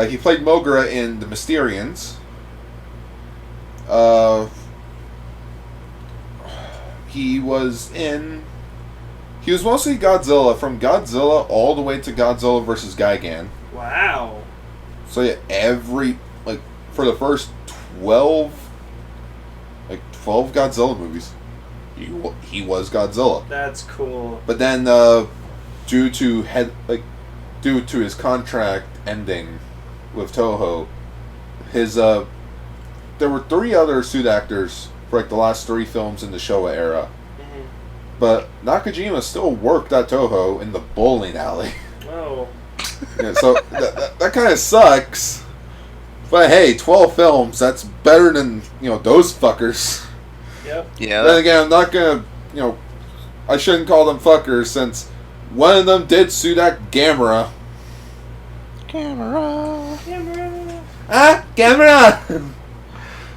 He played Mogura in The Mysterians. He was mostly Godzilla, from Godzilla all the way to Godzilla vs. Gigan. Wow. So yeah, for the first 12 Godzilla movies, he was Godzilla. That's cool. But then, due to his contract ending with Toho, there were 3 other suit actors for the last 3 films in the Showa era. Mm-hmm. But Nakajima still worked at Toho in the bowling alley. Oh. Yeah, so that kind of sucks. But hey, 12 films, that's better than, those fuckers. Yep. Yeah. Then again, I'm not gonna, I shouldn't call them fuckers since one of them did suit act Gamera. Camera. Gamera!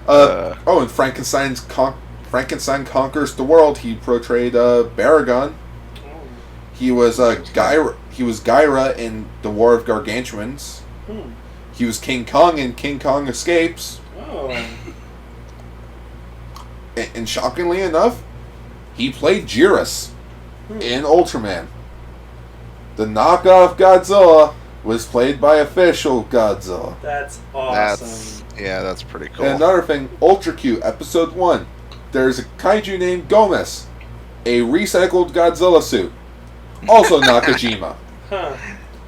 And Frankenstein Conquers the World. He portrayed Baragon. He was Gyra in The War of Gargantuans. He was King Kong in King Kong Escapes. Oh. And shockingly enough, he played Jiras in Ultraman. The knockoff Godzilla was played by official Godzilla. That's awesome. That's pretty cool. And another thing, Ultra Q, Episode 1. There's a kaiju named Gomez, a recycled Godzilla suit. Also Nakajima. Huh.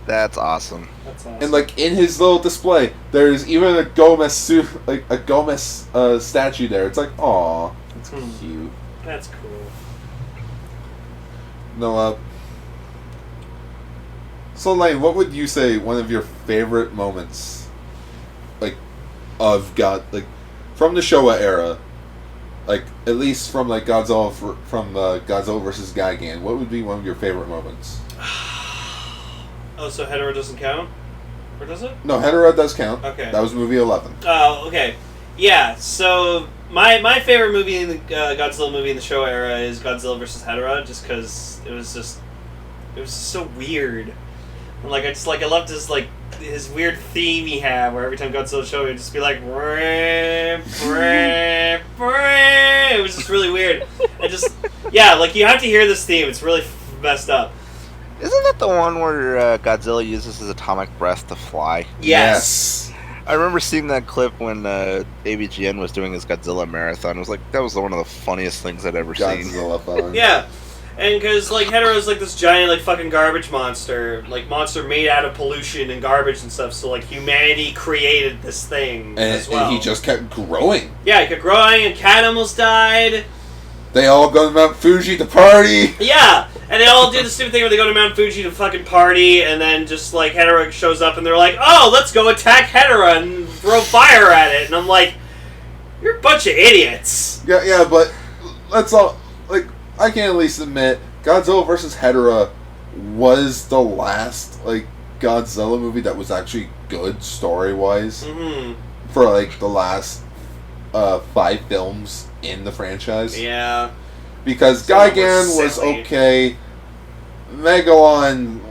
That's awesome. That's awesome. And in his little display, there's even a Gomez suit, a Gomez statue there. It's aw, that's cute. That's cool. No, so Lane, what would you say one of your favorite moments, of from the Showa era, at least from Godzilla from Godzilla vs. Gigan, what would be one of your favorite moments? Oh, so Hedorah doesn't count? Or does it? No, Hedorah does count. Okay. That was movie 11. Oh, okay. Yeah, so my favorite movie in the Godzilla movie in the Showa era is Godzilla vs. Hedorah, just because it was just so weird. And I loved his weird theme he had, where every time Godzilla showed it would just be like, brr, brr, brr. It was just really weird. You have to hear this theme. It's really messed up. Isn't that the one where Godzilla uses his atomic breath to fly? Yes. I remember seeing that clip when ABGN was doing his Godzilla marathon. It was that was one of the funniest things I'd ever seen. Godzilla fun. Yeah. And because, Hedorah's this giant, fucking garbage monster. Monster made out of pollution and garbage and stuff. So, humanity created this thing as well. And he just kept growing. Yeah, he kept growing, and cat almost died. They all go to Mount Fuji to party. Yeah, and they all do the stupid thing where they go to Mount Fuji to fucking party, and then just, Hedorah shows up, and they're like, oh, let's go attack Hedorah and throw fire at it. And I'm like, you're a bunch of idiots. Yeah, but let's all... I can at least admit, Godzilla vs. Hedorah was the last, Godzilla movie that was actually good story-wise. Mm-hmm. For, the last 5 films in the franchise. Yeah. Because Gigan was okay. Megalon...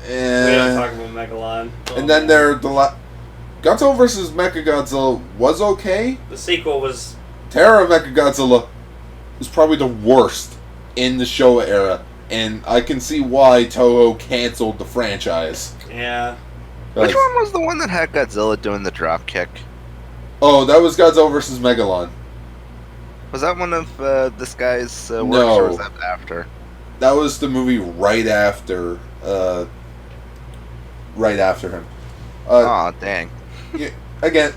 We don't talk about Megalon. And then Godzilla vs. Mechagodzilla was okay. The sequel was... Terror of Mechagodzilla was probably the worst in the Showa era, and I can see why Toho canceled the franchise. Yeah. Which one was the one that had Godzilla doing the drop kick? Oh, that was Godzilla vs. Megalon. Was that one of this guy's works, No. or was that after? That was the movie right after him. Dang. Yeah, again,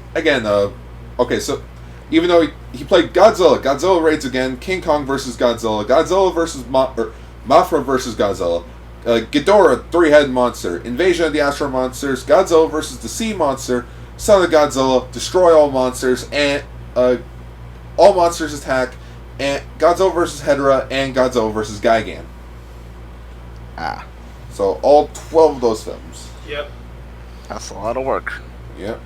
okay, so even though he played Godzilla raids again, King Kong versus Godzilla, Godzilla versus Mothra versus Godzilla, Ghidorah, three-headed monster. Invasion of the Astro Monsters. Godzilla versus the Sea Monster. Son of Godzilla. Destroy all monsters. And all monsters attack. And Godzilla versus Hedorah. And Godzilla versus Gigan. So all 12 of those films. Yep. That's a lot of work. Yep.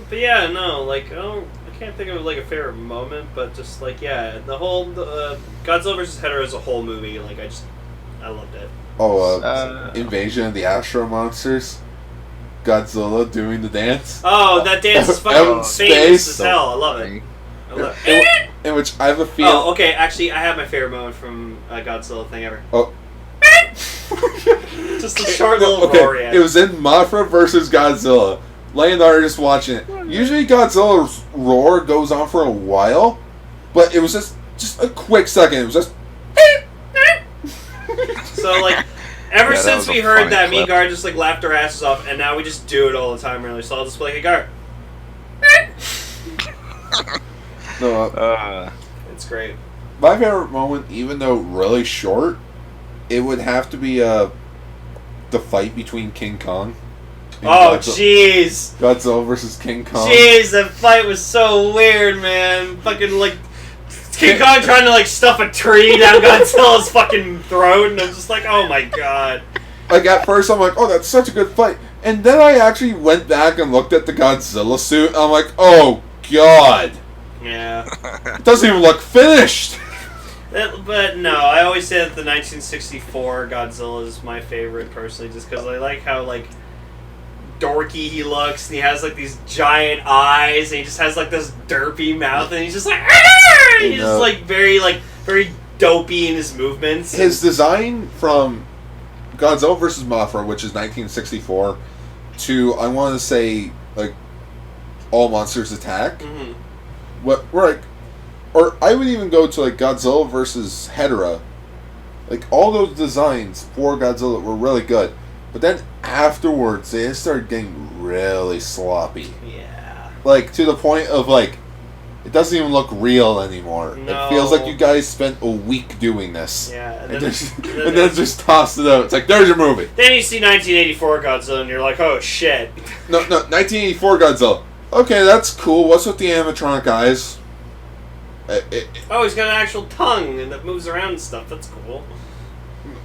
But yeah, no, like, I can't think of like a favorite moment, but just like, yeah, the whole Godzilla vs. Hedorah as a whole movie, like, I loved it. Invasion of the Astro Monsters. Godzilla doing the dance. Oh, that dance is fucking famous as hell. I love it. In which I have a feeling. Oh, okay. Actually, I have my favorite moment from a Godzilla thing ever. Oh. Just a short little roar. Yeah. It was in Mothra versus Godzilla. Leonardo just watching it. Usually Godzilla's roar goes on for a while, but it was just a quick second. It was just. So like, ever since we heard that, me and Gar just like laughed our asses off, and now we just do it all the time. Really, so I'll just be like, "Hey, Gar." No, it's great. My favorite moment, even though really short, it would have to be the fight between King Kong. Oh, jeez. Godzilla versus King Kong. Jeez, that fight was so weird, man. Fucking like King Kong trying to like stuff a tree down Godzilla's fucking throat, and I'm just like, oh my god. Like at first, I'm like, oh, that's such a good fight, and then I actually went back and looked at the Godzilla suit. And I'm like, oh god. Yeah. It doesn't even look finished. But no, I always say that the 1964 Godzilla is my favorite personally, just because I like how like dorky he looks, and he has like these giant eyes, and he just has like this derpy mouth, and he's just like, Arr! He's just like very dopey in his movements. His design from Godzilla vs. Mothra, which is 1964, to I want to say like All Monsters Attack. Mm-hmm. Or I would even go to like Godzilla vs. Hedorah. Like all those designs for Godzilla were really good, but then afterwards they just started getting really sloppy. Yeah. Like to the point of like it doesn't even look real anymore. No. It feels like you guys spent a week doing this. Yeah. And then just tossed it out. It's like, there's your movie. Then you see 1984 Godzilla, and you're like, oh shit. No, 1984 Godzilla. Okay, that's cool. What's with the animatronic eyes? Oh, he's got an actual tongue and that moves around and stuff. That's cool.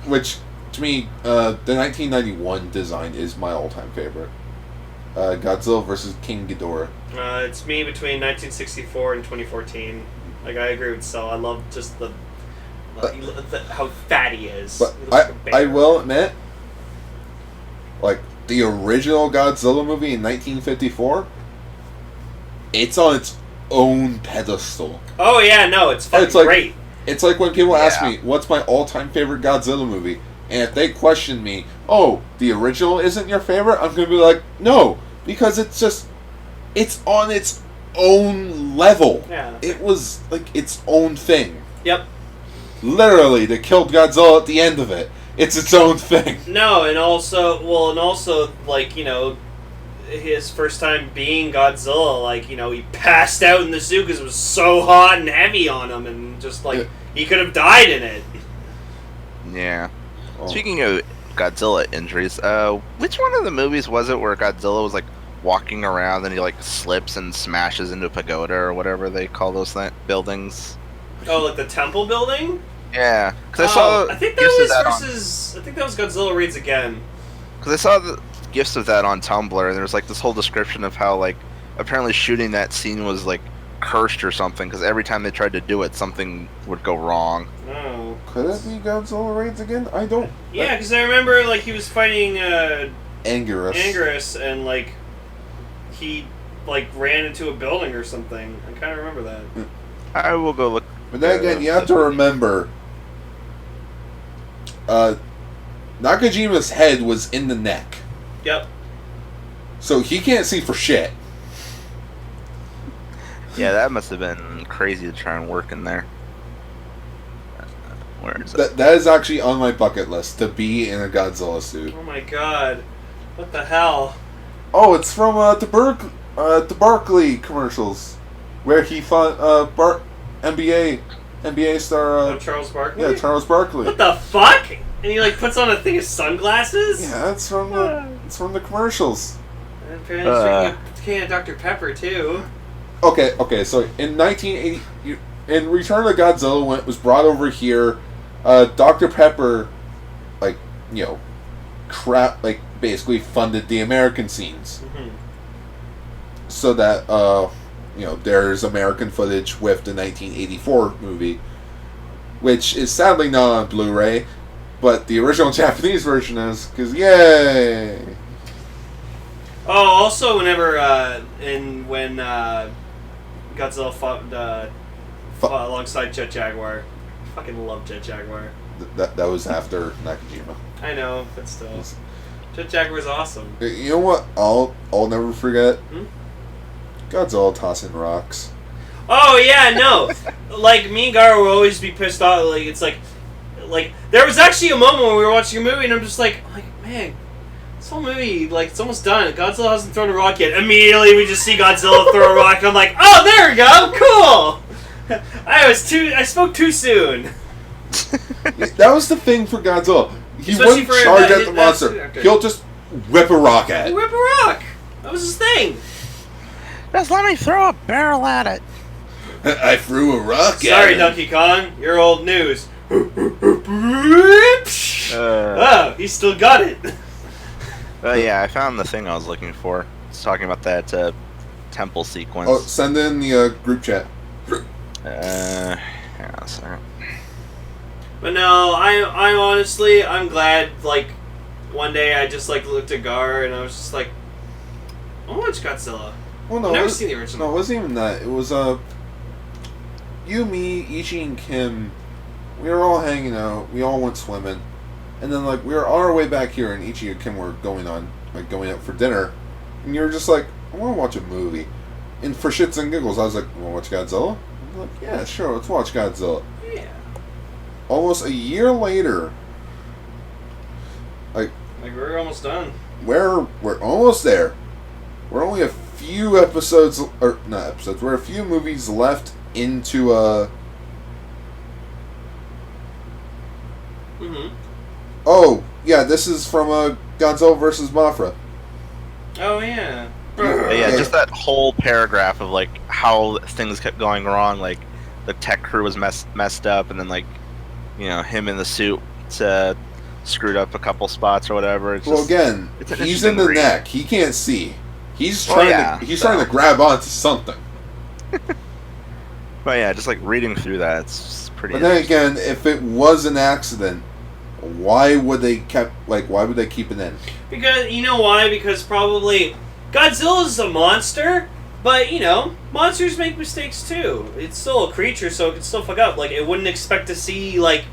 Which, to me, the 1991 design is my all-time favorite. Godzilla vs. King Ghidorah. It's me between 1964 and 2014. Like, I agree with Sel. I love just how fat he is. But I will admit, like, the original Godzilla movie in 1954, it's on its own pedestal. Oh yeah, no, it's fucking like, great. It's like when people ask me, what's my all-time favorite Godzilla movie? And if they question me, oh, the original isn't your favorite? I'm going to be like, no, because it's on its own level. Yeah. It was, like, its own thing. Yep. Literally, they killed Godzilla at the end of it. It's its own thing. No, and also, like, you know, his first time being Godzilla, like, you know, he passed out in the suit because it was so hot and heavy on him, and just, like, he could have died in it. Yeah. Oh. Speaking of Godzilla injuries, which one of the movies was it where Godzilla was, like, walking around and he, like, slips and smashes into a pagoda or whatever they call those buildings? Oh, like the temple building? Yeah. Because I think that was Godzilla Raids Again. Because I saw the gifs of that on Tumblr, and there's like this whole description of how like apparently shooting that scene was like cursed or something, because every time they tried to do it, something would go wrong. Oh. Could it be Godzilla Raids Again? I don't. Yeah, because I remember like he was fighting Anguirus, and like he like ran into a building or something. I kind of remember that. I will go look. But then again, you have to remember, Nakajima's head was in the neck. Yep. So he can't see for shit. Yeah, that must have been crazy to try and work in there. Where is it? That is actually on my bucket list, to be in a Godzilla suit. Oh my god. What the hell? Oh, it's from the Barkley commercials, where he fought NBA star. Charles Barkley? Yeah, Charles Barkley. What the fuck? And he like puts on a thing of sunglasses. Yeah, it's from the commercials. And apparently he's drinking a can of Dr. Pepper too. Okay. So in 1980, in Return of Godzilla, when it was brought over here, Dr. Pepper, like basically funded the American scenes, so that there's American footage with the 1984 movie, which is sadly not on Blu-ray, but the original Japanese version is, because yay! Oh, also when Godzilla fought alongside Jet Jaguar. I fucking love Jet Jaguar. That was after Nakajima. I know, but still. Jet Jaguar's awesome. You know what I'll never forget? Godzilla tossing rocks. Oh yeah, no. Like me and Gar will always be pissed off. Like it's like there was actually a moment when we were watching a movie and I'm just like man, this whole movie it's almost done. Godzilla hasn't thrown a rock yet. Immediately we just see Godzilla throw a rock. I'm like, oh, there we go, cool. I spoke too soon. That was the thing for Godzilla. He Especially wouldn't charge at the monster. He'll just whip a rock at it. Whip a rock. That was his thing. Just let me throw a barrel at it. I threw a rock at it. Sorry, Donkey Kong. You're old news. Oh, he still got it. Yeah, I found the thing I was looking for. It's talking about that temple sequence. Oh, send in the group chat. Hang on a second. But no, I'm honestly, I'm glad, one day I just, looked at Gar and I was just like, I'll watch Godzilla. Well, no, I've never seen the original. No, it wasn't even that. It was, you, me, Ichi, and Kim, we were all hanging out, we all went swimming, and then, we were on our way back here, and Ichi and Kim were going out for dinner, and you were just like, I want to watch a movie. And for shits and giggles, I was like, you want to watch Godzilla? I'm like, yeah, sure, let's watch Godzilla. Yeah. Almost a year later, we're almost done. We're almost there. We're only a few episodes, or not episodes, we're a few movies left into Oh, yeah, this is from Godzilla vs. Mothra. Oh, yeah. Yeah, just that whole paragraph of how things kept going wrong, the tech crew was messed up, and then him in the suit screwed up a couple spots or whatever. It's well, again, he's in the neck. He can't see. He's trying to grab onto something. But yeah, just reading through that, it's pretty. But then again, if it was an accident, why would they keep it in? Because you know why? Because probably Godzilla's a monster, but monsters make mistakes too. It's still a creature, so it can still fuck up. It wouldn't expect to see a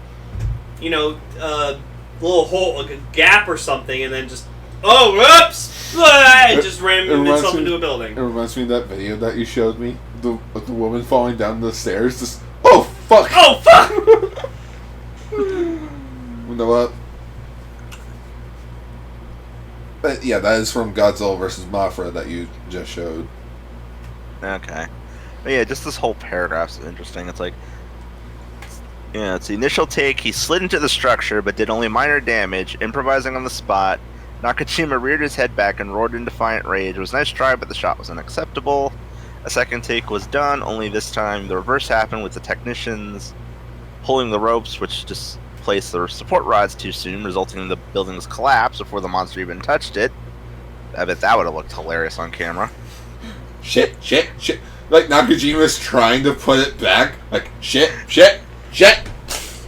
little hole, a gap or something, and then just whoops, it just rammed itself into a building. It reminds me of that video that you showed me, the woman falling down the stairs. Just fuck. Oh fuck. Window up. But yeah, that is from Godzilla vs. Mothra that you just showed. Okay. But yeah, just this whole paragraph is interesting. It's it's the initial take. He slid into the structure, but did only minor damage, improvising on the spot. Nakajima reared his head back and roared in defiant rage. It was a nice try, but the shot was unacceptable. A second take was done, only this time the reverse happened with the technicians pulling the ropes, which just placed the support rods too soon, resulting in the building's collapse before the monster even touched it. I bet that would have looked hilarious on camera. Shit. Nakajima's trying to put it back. Shit.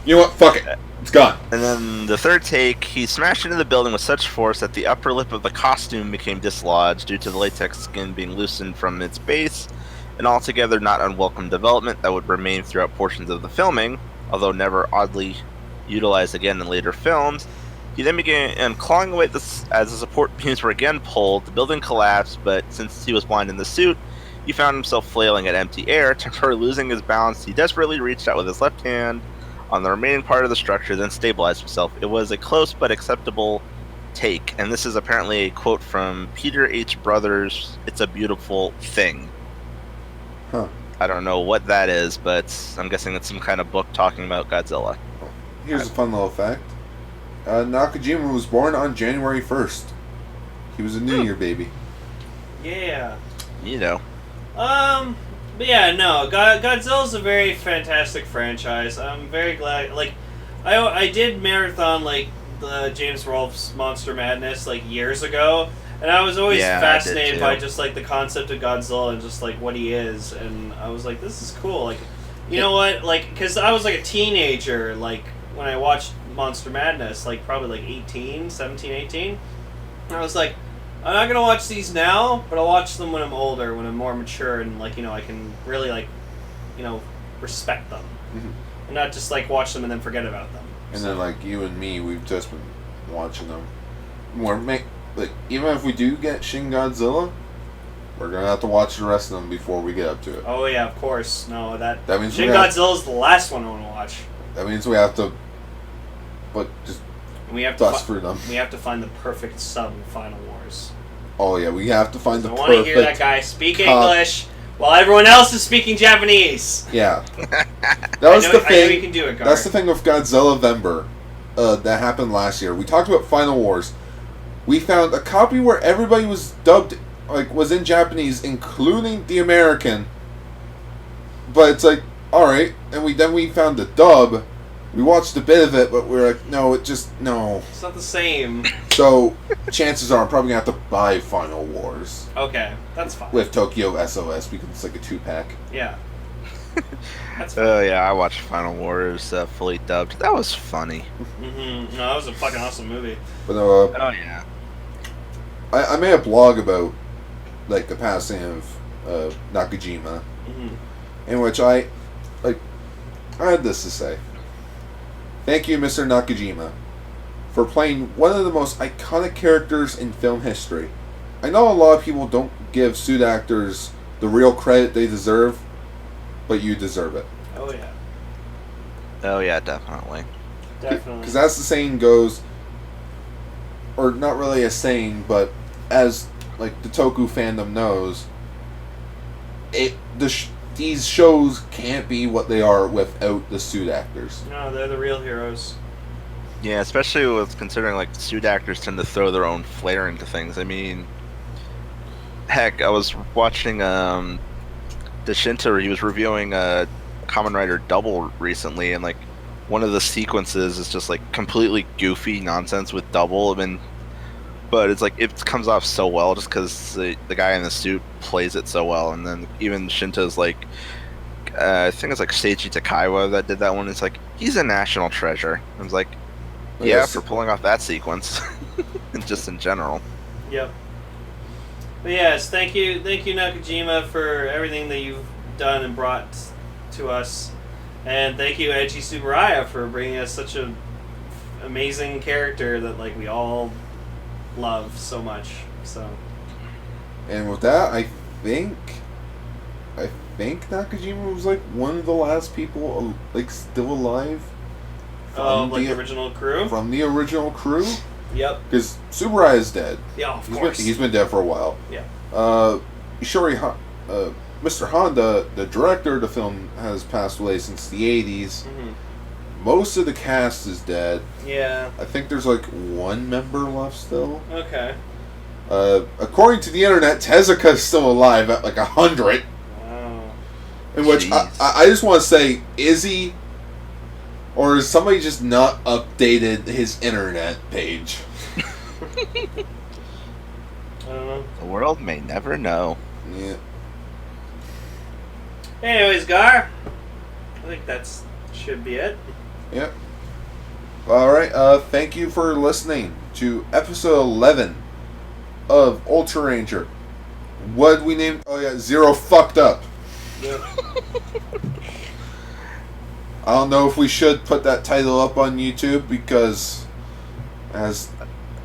You know what? Fuck it. It's gone. And then the third take, he smashed into the building with such force that the upper lip of the costume became dislodged due to the latex skin being loosened from its base, an altogether not unwelcome development that would remain throughout portions of the filming, although never oddly utilized again in later films. He then began clawing away as the support beams were again pulled. The building collapsed, but since he was blind in the suit, he found himself flailing at empty air. Temporarily losing his balance, he desperately reached out with his left hand on the remaining part of the structure, then stabilized himself. It was a close but acceptable take, and this is apparently a quote from Peter H. Brothers' It's a Beautiful Thing. Huh. I don't know what that is, but I'm guessing it's some kind of book talking about Godzilla. Here's a fun little fact. Nakajima was born on January 1st. He was a New Year baby. Yeah. You know. But yeah, no, Godzilla's a very fantastic franchise. I'm very glad, like, I did marathon, like, the James Rolfe's Monster Madness, like, years ago, and I was always fascinated by just, like, the concept of Godzilla and just, like, what he is, and I was like, this is cool, like, you know what, like, because I was, like, a teenager, like, when I watched Monster Madness, like, probably, like, 17, 18, and I was like, I'm not going to watch these now, but I'll watch them when I'm older, when I'm more mature, and, like, you know, I can really, like, you know, respect them. Mm-hmm. And not just, like, watch them and then forget about them. And then, like, you and me, we've just been watching them. Even if we do get Shin Godzilla, we're going to have to watch the rest of them before we get up to it. Oh, yeah, of course. No, that means Shin Godzilla's the last one I want to watch. That means we have to, just we have dust through them. We have to find the perfect sub in Final Wars. Oh, yeah, we have to find the perfect... I want to hear that guy speak English while everyone else is speaking Japanese. Yeah. That was the thing. I know you can do it, Gar. That's the thing with Godzilla Vember that happened last year. We talked about Final Wars. We found a copy where everybody was dubbed, like, was in Japanese, including the American. But it's like, alright. And we found the dub. We watched a bit of it, but we were like, no. It's not the same. So, chances are I'm probably going to have to buy Final Wars. Okay, that's fine. With Tokyo SOS, because it's like a 2-pack. Yeah. That's fine. Oh, yeah, I watched Final Wars fully dubbed. That was funny. Mm-hmm. No, that was a fucking awesome movie. But, oh, yeah. I made a blog about, like, the passing of Nakajima. Mm-hmm. In which I had this to say. Thank you, Mr. Nakajima, for playing one of the most iconic characters in film history. I know a lot of people don't give suit actors the real credit they deserve, but you deserve it. Oh, yeah. Oh, yeah, definitely. Definitely. Because as the saying goes, or not really a saying, but as, like, the Toku fandom knows, these shows can't be what they are without the suit actors. No, they're the real heroes. Yeah, especially with considering, like, suit actors tend to throw their own flair into things. I mean, heck, I was watching Deshinta, he was reviewing Kamen Rider Double recently, and, like, one of the sequences is just, like, completely goofy nonsense with Double. I mean, but it's like, it comes off so well just because the guy in the suit plays it so well. And then even Shinta's like, I think it's like Seiji Takaiwa that did that one. It's like, he's a national treasure. I was like, yeah, for pulling off that sequence. And just in general. Yep. But yes, thank you Nakajima for everything that you've done and brought to us. And thank you Eiji Tsuburaya for bringing us such an amazing character that, like, we all love so much. So, and with that, I think Nakajima was, like, one of the last people, like, still alive from the original crew. From the original crew. Yep. Because Tsuburaya is dead. Yeah, of course. He's been dead for a while. Yeah. Mr. Honda, the director of the film, has passed away since the 80s. Mm-hmm. Most of the cast is dead. Yeah. I think there's, like, one member left still. Okay. According to the internet, Tezuka is still alive at, like, 100. Wow. In which I just want to say, is he, or is somebody just not updated his internet page? I don't know. The world may never know. Yeah. Anyways, Gar, I think that's should be it. Yep. Alright, thank you for listening to episode 11 of Ultraranger. What did we name? Oh yeah, Zero fucked up. Yep. I don't know if we should put that title up on YouTube because as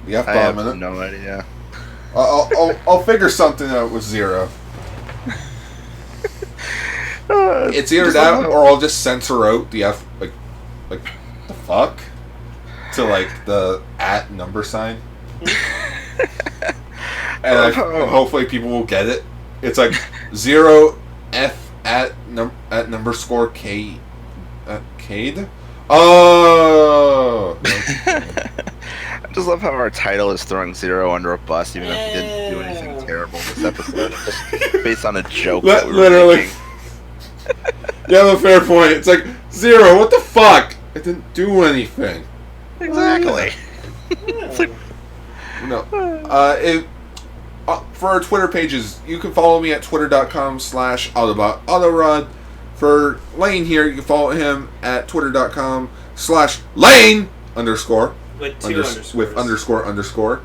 the F-bomb I have in it. No idea. I'll figure something out with Zero. It's either that or I'll just censor out the F, like the fuck to, like, the @ sign. And hopefully people will get it. It's like 0 F @ K Cade. Oh. just love how our title is throwing Zero under a bus, even if he didn't do anything terrible this episode, just based on a joke. That we were literally. making. You have a fair point. It's like, Zero, what the fuck? I didn't do anything. Exactly. Yeah. No. For our Twitter pages, you can follow me at twitter.com/AutoBotAutorod. For Lane here, you can follow him at twitter.com/Lane_. With two underscores. With __.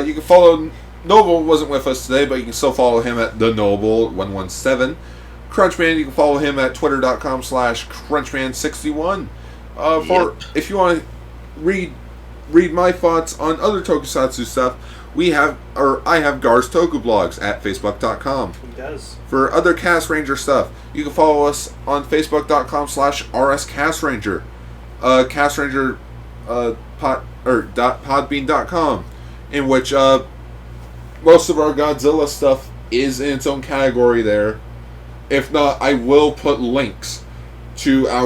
You can follow Noble, wasn't with us today, but you can still follow him at the Noble117. Crunchman, you can follow him at twitter.com/Crunchman61. If you want to read my thoughts on other tokusatsu stuff, I have Gar's Toku blogs at facebook.com. He does. For other Cast Ranger stuff, you can follow us on facebook.com/RSCastRanger. Cast Ranger .podbean.com, in which most of our Godzilla stuff is in its own category there. If not, I will put links to at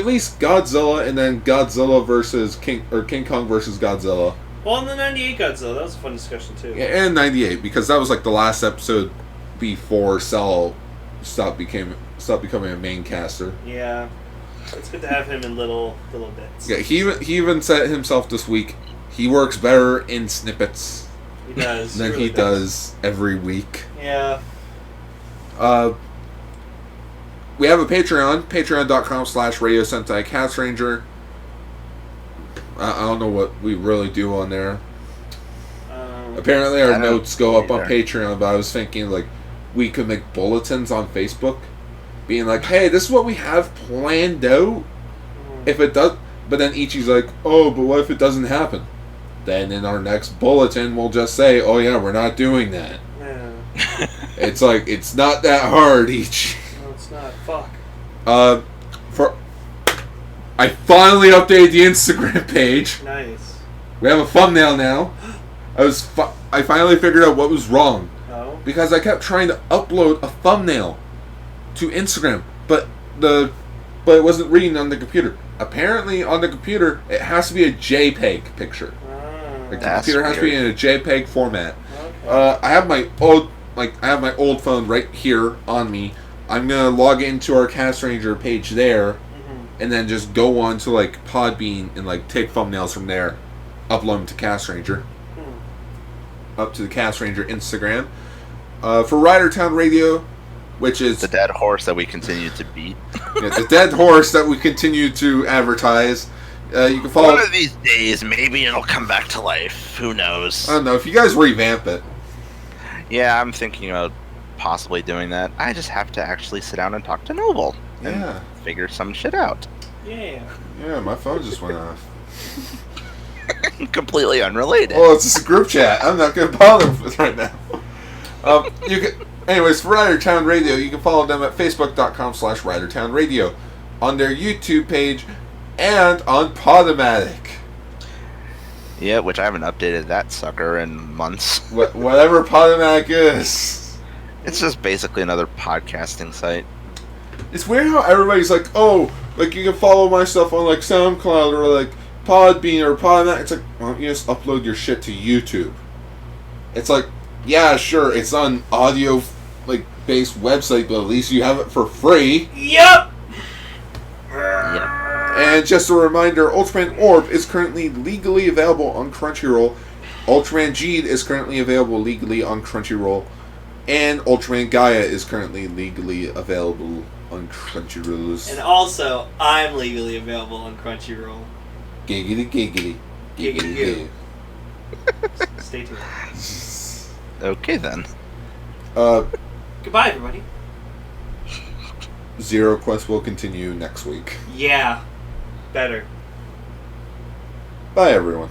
least Godzilla, and then Godzilla versus King Kong versus Godzilla. Well, in the 98 Godzilla, that was a fun discussion too. Yeah, and 98, because that was like the last episode before Cell stopped becoming a main caster. Yeah, it's good to have him in little bits. Yeah, he even said himself this week, he works better in snippets. He does. Than he does every week. Yeah. We have a Patreon, patreon.com/Radio Sentai Castranger. I don't know what we really do on there. Apparently our notes go up on Patreon, but I was thinking like we could make bulletins on Facebook, being like, hey, this is what we have planned out. If it does, but then Ichi's like, oh, but what if it doesn't happen? Then in our next bulletin we'll just say, oh yeah, we're not doing that. Yeah. It's like, it's not that hard, Ichi. No, it's not. Fuck. I finally updated the Instagram page. Nice. We have a thumbnail now. I finally figured out what was wrong. Oh. Because I kept trying to upload a thumbnail to Instagram, but it wasn't reading on the computer. Apparently, on the computer, it has to be a JPEG picture. The computer has to be in a JPEG format. Okay. I have my old phone right here on me. I'm gonna log into our Cast Ranger page there, and then just go on to like Podbean and like take thumbnails from there, upload them to Cast Ranger, up to the Cast Ranger Instagram. For Ridertown Radio, which is the dead horse that we continue to beat. Yeah, the dead horse that we continue to advertise. You can follow. One of these days, maybe it'll come back to life. Who knows? I don't know if you guys revamp it. Yeah, I'm thinking about possibly doing that. I just have to actually sit down and talk to Noble. Yeah. Figure some shit out. Yeah. Yeah, my phone just went off. Completely unrelated. Well, it's just a group chat. I'm not going to bother with it right now. Anyways, for Ridertown Radio, you can follow them at facebook.com/RidertownRadio, on their YouTube page, and on Podomatic. Yeah, which I haven't updated that sucker in months. Whatever Podomatic is. It's just basically another podcasting site. It's weird how everybody's like, oh, like you can follow my stuff on like SoundCloud or like Podbean or Podomatic. It's like, why don't you just upload your shit to YouTube? It's like, yeah, sure, it's on audio like based website, but at least you have it for free. Yep. And just a reminder, Ultraman Orb is currently legally available on Crunchyroll. Ultraman Geed is currently available legally on Crunchyroll. And Ultraman Gaia is currently legally available on Crunchyroll. And also, I'm legally available on Crunchyroll. Giggity giggity. Giggity giggity. Stay tuned. Okay then. Goodbye, everybody. Zero Quest will continue next week. Yeah. Better. Bye, everyone.